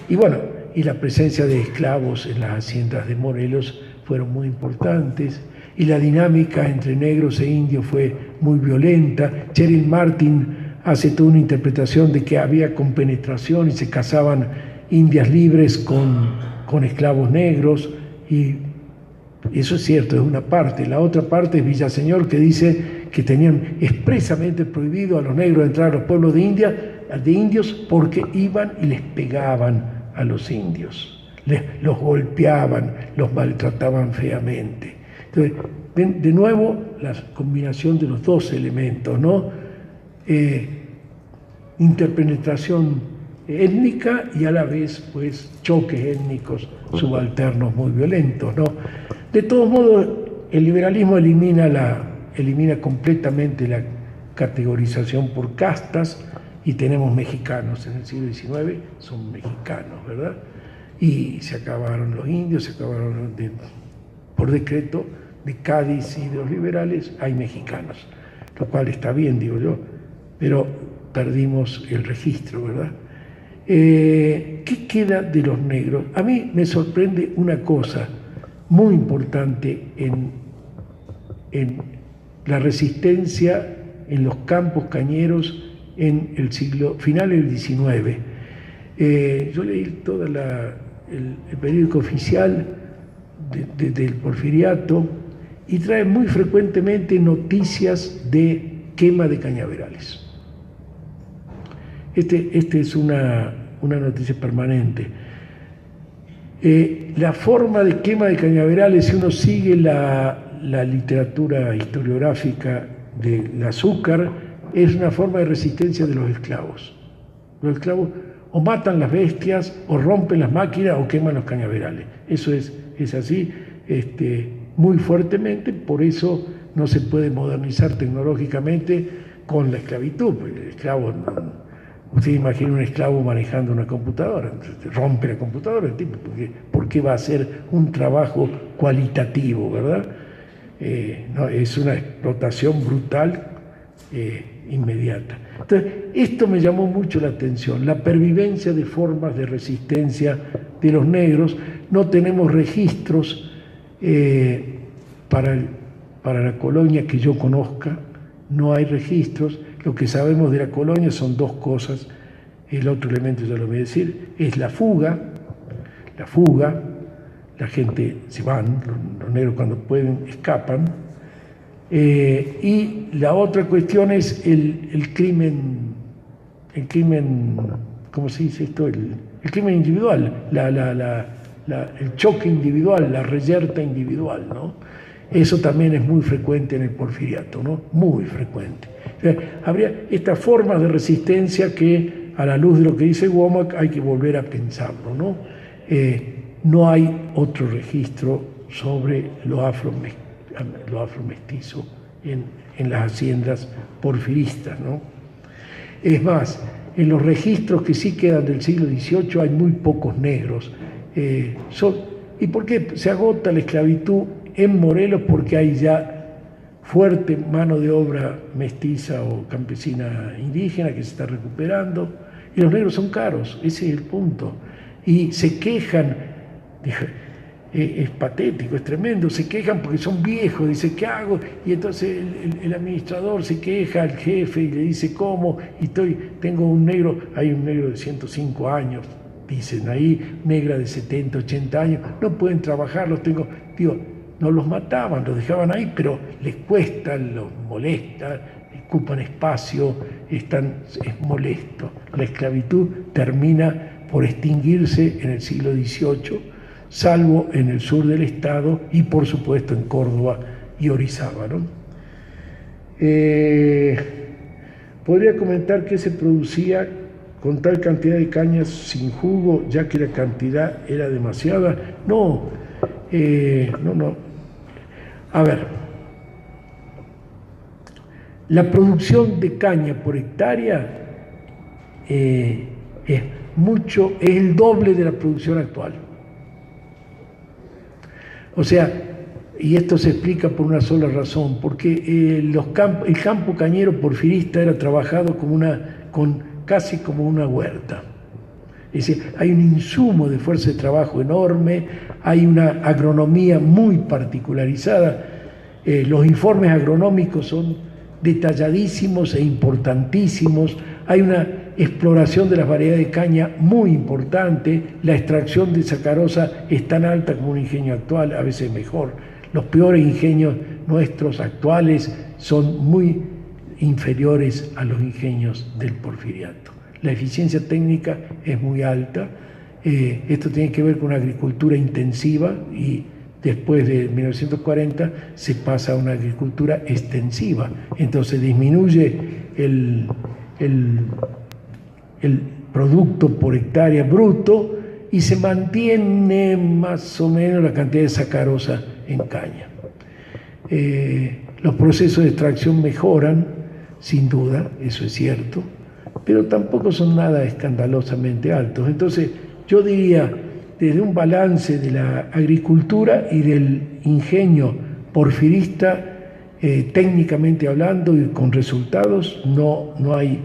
[SPEAKER 2] Y bueno, y la presencia de esclavos en las haciendas de Morelos fueron muy importantes, y la dinámica entre negros e indios fue muy violenta. Cheryl Martin hace toda una interpretación de que había compenetración y se casaban indias libres con esclavos negros, y eso es cierto, es una parte. La otra parte es Villaseñor, que dice que tenían expresamente prohibido a los negros entrar a los pueblos de indios porque iban y les pegaban a los indios, los golpeaban, los maltrataban feamente. Entonces, de nuevo, la combinación de los dos elementos, ¿no? Interpenetración étnica y a la vez, pues, choques étnicos subalternos muy violentos, ¿no? De todos modos, el liberalismo elimina completamente la categorización por castas, y tenemos mexicanos en el siglo XIX, son mexicanos, ¿verdad? Y se acabaron los indios, se acabaron por decreto de Cádiz y de los liberales, hay mexicanos, lo cual está bien, digo yo, pero perdimos el registro, ¿verdad? ¿Qué queda de los negros? A mí me sorprende una cosa muy importante en la resistencia en los campos cañeros en el final del XIX. Yo leí todo el periódico oficial del Porfiriato y trae muy frecuentemente noticias de quema de cañaverales. Este es una noticia permanente. La forma de quema de cañaverales, si uno sigue la literatura historiográfica del azúcar, es una forma de resistencia de los esclavos. Los esclavos o matan las bestias, o rompen las máquinas, o queman los cañaverales. Eso es así, muy fuertemente. Por eso no se puede modernizar tecnológicamente con la esclavitud. El esclavo, usted imagina un esclavo manejando una computadora, rompe la computadora el tipo, ¿por qué va a hacer un trabajo cualitativo, verdad? No, es una explotación brutal, inmediata. Entonces, esto me llamó mucho la atención, la pervivencia de formas de resistencia de los negros. No tenemos registros para la colonia que yo conozca, no hay registros. Lo que sabemos de la colonia son dos cosas. El otro elemento, ya lo voy a decir, es la fuga, la gente se van, los negros cuando pueden escapan. Y la otra cuestión es el crimen, ¿cómo se dice esto? El crimen individual, el choque individual, la reyerta individual, ¿no? Eso también es muy frecuente en el Porfiriato, ¿no? Muy frecuente. O sea, habría estas formas de resistencia que, a la luz de lo que dice Womack, hay que volver a pensarlo, ¿no? No hay otro registro sobre lo afromestizo en las haciendas porfiristas, ¿no? Es más, en los registros que sí quedan del siglo XVIII hay muy pocos negros. ¿Y por qué se agota la esclavitud en Morelos? Porque hay ya fuerte mano de obra mestiza o campesina indígena que se está recuperando, y los negros son caros, ese es el punto. Y se quejan, es patético, es tremendo, se quejan porque son viejos, dice, ¿qué hago? Y entonces el administrador se queja al jefe y le dice, ¿cómo? Y tengo un negro, hay un negro de 105 años, dicen ahí, negra de 70, 80 años, no pueden trabajar, no los mataban, los dejaban ahí, pero les cuesta, los molesta, ocupan espacio, es molesto. La esclavitud termina por extinguirse en el siglo XVIII, salvo en el sur del estado y por supuesto en Córdoba y Orizaba, ¿no? Podría comentar que se producía con tal cantidad de cañas sin jugo, ya que la cantidad era demasiada. No. A ver, la producción de caña por hectárea es es el doble de la producción actual. O sea, y esto se explica por una sola razón, porque el campo cañero porfirista era trabajado casi como una huerta. Es decir, hay un insumo de fuerza de trabajo enorme, hay una agronomía muy particularizada. Los informes agronómicos son detalladísimos e importantísimos. Hay una exploración de las variedades de caña muy importante. La extracción de sacarosa es tan alta como un ingenio actual, a veces mejor. Los peores ingenios nuestros actuales son muy inferiores a los ingenios del porfiriato. La eficiencia técnica es muy alta. Esto tiene que ver con una agricultura intensiva y después de 1940 se pasa a una agricultura extensiva. Entonces disminuye el producto por hectárea bruto y se mantiene más o menos la cantidad de sacarosa en caña. Los procesos de extracción mejoran, sin duda, eso es cierto, pero tampoco son nada escandalosamente altos. Entonces, yo diría, desde un balance de la agricultura y del ingenio porfirista, técnicamente hablando y con resultados, no hay,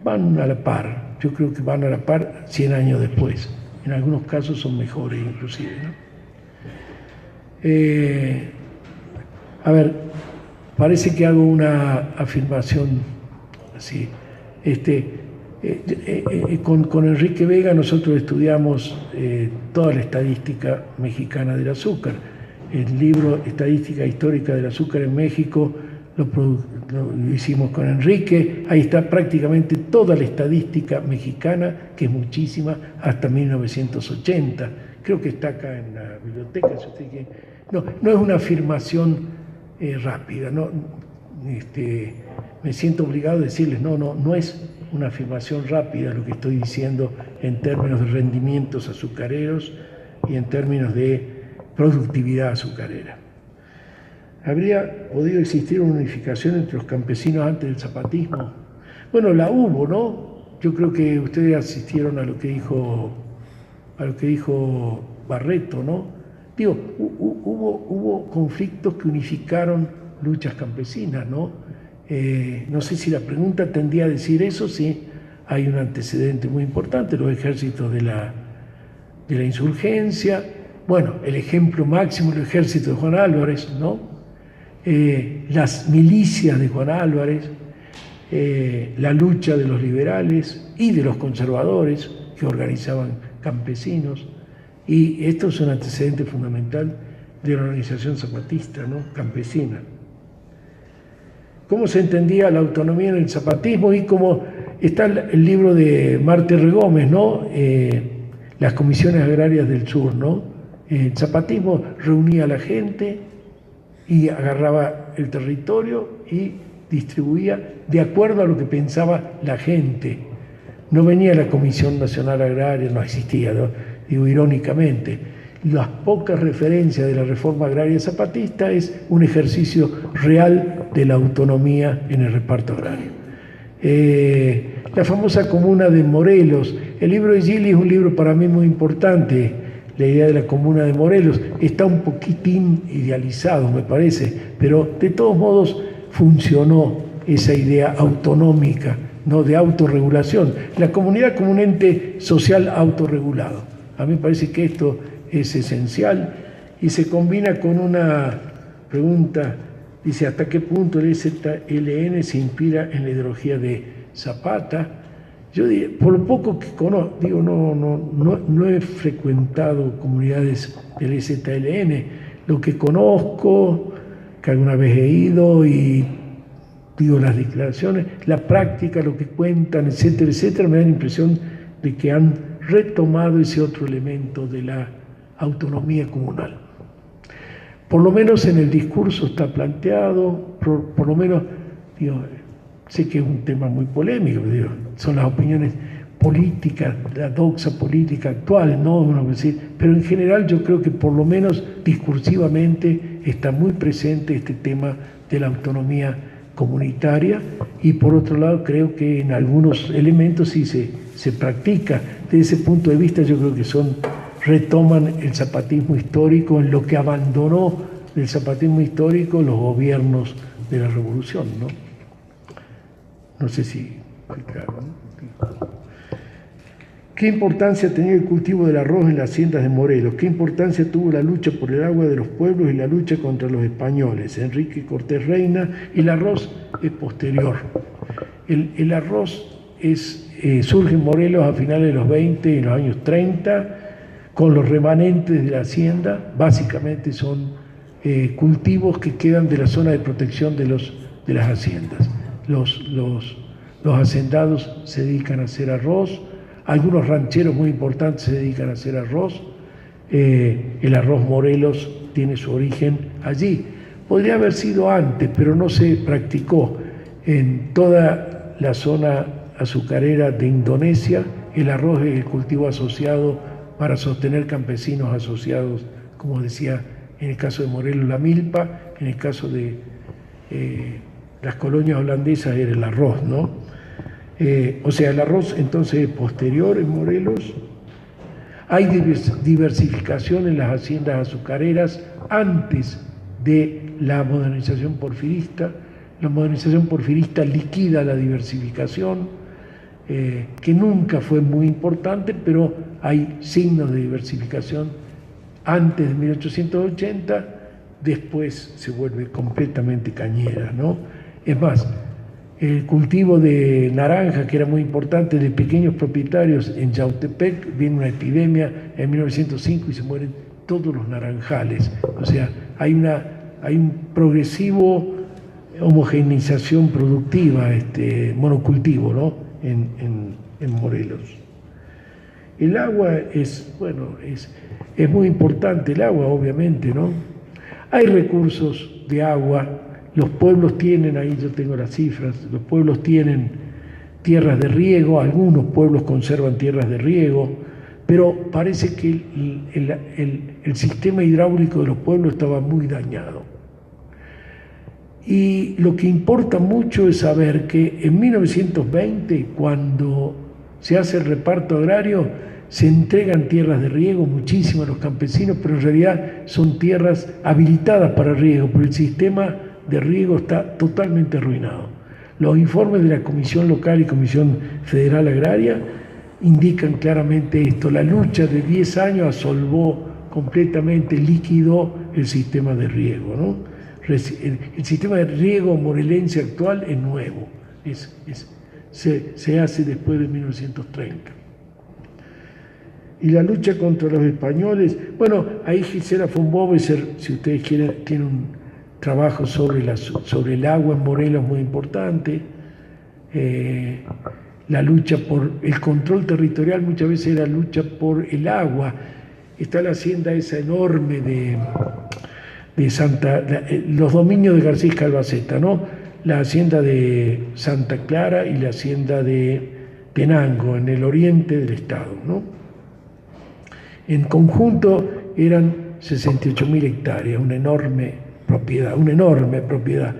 [SPEAKER 2] van a la par. Yo creo que van a la par 100 años después. En algunos casos son mejores inclusive, ¿no? A ver, parece que hago una afirmación así. Con Enrique Vega nosotros estudiamos toda la estadística mexicana del azúcar. El libro Estadística Histórica del Azúcar en México lo hicimos con Enrique. Ahí está prácticamente toda la estadística mexicana, que es muchísima, hasta 1980. Creo que está acá en la biblioteca. Si usted quiere. No es una afirmación rápida. Me siento obligado a decirles, no es una afirmación rápida lo que estoy diciendo en términos de rendimientos azucareros y en términos de productividad azucarera. ¿Habría podido existir una unificación entre los campesinos antes del zapatismo? Bueno, la hubo, ¿no? Yo creo que ustedes asistieron a lo que dijo Barreto, ¿no? Digo, hubo conflictos que unificaron luchas campesinas, ¿no? No sé si la pregunta tendría a decir eso, sí, hay un antecedente muy importante, los ejércitos de la insurgencia, bueno, el ejemplo máximo, el ejército de Juan Álvarez, ¿no? Las milicias de Juan Álvarez, la lucha de los liberales y de los conservadores que organizaban campesinos, y esto es un antecedente fundamental de la organización zapatista, ¿no? Campesina. ¿Cómo se entendía la autonomía en el zapatismo? Y como está el libro de Marte R. Gómez, ¿no? Las comisiones agrarias del sur, ¿no? El zapatismo reunía a la gente y agarraba el territorio y distribuía de acuerdo a lo que pensaba la gente. No venía la Comisión Nacional Agraria, no existía, ¿no? Digo irónicamente. Las pocas referencias de la reforma agraria zapatista es un ejercicio real de la autonomía en el reparto agrario. La famosa comuna de Morelos, el libro de Gili es un libro para mí muy importante. La idea de la comuna de Morelos está un poquitín idealizado, me parece, pero de todos modos funcionó esa idea autonómica, ¿no? De autorregulación. La comunidad como un ente social autorregulado. A mí me parece que esto es esencial y se combina con una pregunta, dice, ¿hasta qué punto el EZLN se inspira en la ideología de Zapata? Yo diría, por lo poco que conozco, digo, no he frecuentado comunidades del EZLN, lo que conozco, que alguna vez he ido y digo las declaraciones, la práctica, lo que cuentan, etcétera, me da la impresión de que han retomado ese otro elemento de la autonomía comunal. Por lo menos en el discurso está planteado, por lo menos, digo, sé que es un tema muy polémico, digo, son las opiniones políticas, la doxa política actual, ¿no? Uno puede decir, pero en general yo creo que por lo menos discursivamente está muy presente este tema de la autonomía comunitaria, y por otro lado creo que en algunos elementos sí se practica. Desde ese punto de vista yo creo que retoman el zapatismo histórico en lo que abandonó del zapatismo histórico los gobiernos de la revolución, ¿no? No sé si fue claro, ¿no? ¿Qué importancia tenía el cultivo del arroz en las haciendas de Morelos? ¿Qué importancia tuvo la lucha por el agua de los pueblos y la lucha contra los españoles? Enrique Cortés Reina. El arroz es posterior. El arroz surge en Morelos a finales de los 20 y en los años 30, con los remanentes de la hacienda. Básicamente son cultivos que quedan de la zona de protección de las haciendas. Los hacendados se dedican a hacer arroz. Algunos rancheros muy importantes se dedican a hacer arroz. El arroz Morelos tiene su origen allí. Podría haber sido antes, pero no se practicó. En toda la zona azucarera de Indonesia, el arroz es el cultivo asociado para sostener campesinos asociados, como decía, en el caso de Morelos, la milpa, en el caso de las colonias holandesas era el arroz, ¿no? O sea, el arroz entonces es posterior en Morelos. Hay diversificación en las haciendas azucareras antes de la modernización porfirista. La modernización porfirista liquida la diversificación, que nunca fue muy importante, pero hay signos de diversificación antes de 1880, después se vuelve completamente cañera, ¿no? Es más, el cultivo de naranja, que era muy importante, de pequeños propietarios en Yautepec, viene una epidemia en 1905 y se mueren todos los naranjales. O sea, hay un progresivo homogeneización productiva, monocultivo, ¿no? en Morelos. El agua es muy importante, el agua, obviamente, ¿no? Hay recursos de agua. Los pueblos tienen, ahí yo tengo las cifras, los pueblos tienen tierras de riego, algunos pueblos conservan tierras de riego, pero parece que el sistema hidráulico de los pueblos estaba muy dañado. Y lo que importa mucho es saber que en 1920, cuando se hace el reparto agrario, se entregan tierras de riego muchísimo a los campesinos, pero en realidad son tierras habilitadas para riego, pero el sistema de riego está totalmente arruinado. Los informes de la Comisión Local y Comisión Federal Agraria indican claramente esto. La lucha de 10 años asolvó completamente, liquidó el sistema de riego, ¿no? El sistema de riego morelense actual es nuevo, se hace después de 1930. Y la lucha contra los españoles, bueno, ahí Gisela von Boveser, si ustedes quieren, tiene un trabajo sobre el agua en Morelos muy importante. La lucha por el control territorial muchas veces era lucha por el agua. Está la hacienda esa enorme de los dominios de García Calvaceta, ¿no? La hacienda de Santa Clara y la hacienda de Tenango, en el oriente del estado, ¿no? En conjunto eran 68.000 hectáreas, una enorme propiedad.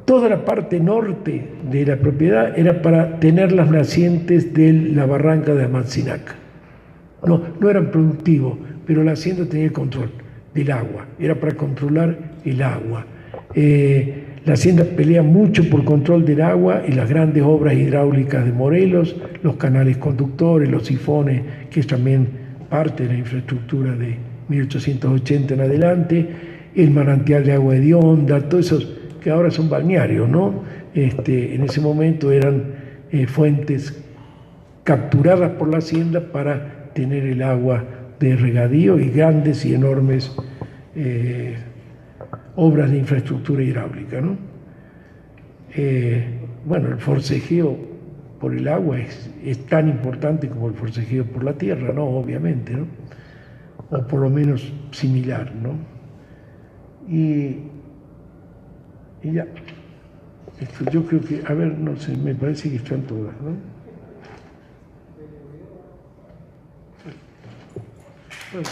[SPEAKER 2] Toda la parte norte de la propiedad era para tener las nacientes de la barranca de Amatzinaca. No eran productivos, pero la hacienda tenía el control del agua, era para controlar el agua. La hacienda pelea mucho por control del agua y las grandes obras hidráulicas de Morelos, los canales conductores, los sifones, que es también parte de la infraestructura de 1880 en adelante, el manantial de agua hedionda, todos esos que ahora son balnearios, ¿no? En ese momento eran fuentes capturadas por la hacienda para tener el agua de regadío y grandes y enormes obras de infraestructura hidráulica, ¿no? Bueno, el forcejeo por el agua es tan importante como el forcejeo por la tierra, ¿no? Obviamente, ¿no? O por lo menos similar, ¿no? Y ya. Yo creo que, a ver, no sé, me parece que están todas, ¿no? Bueno.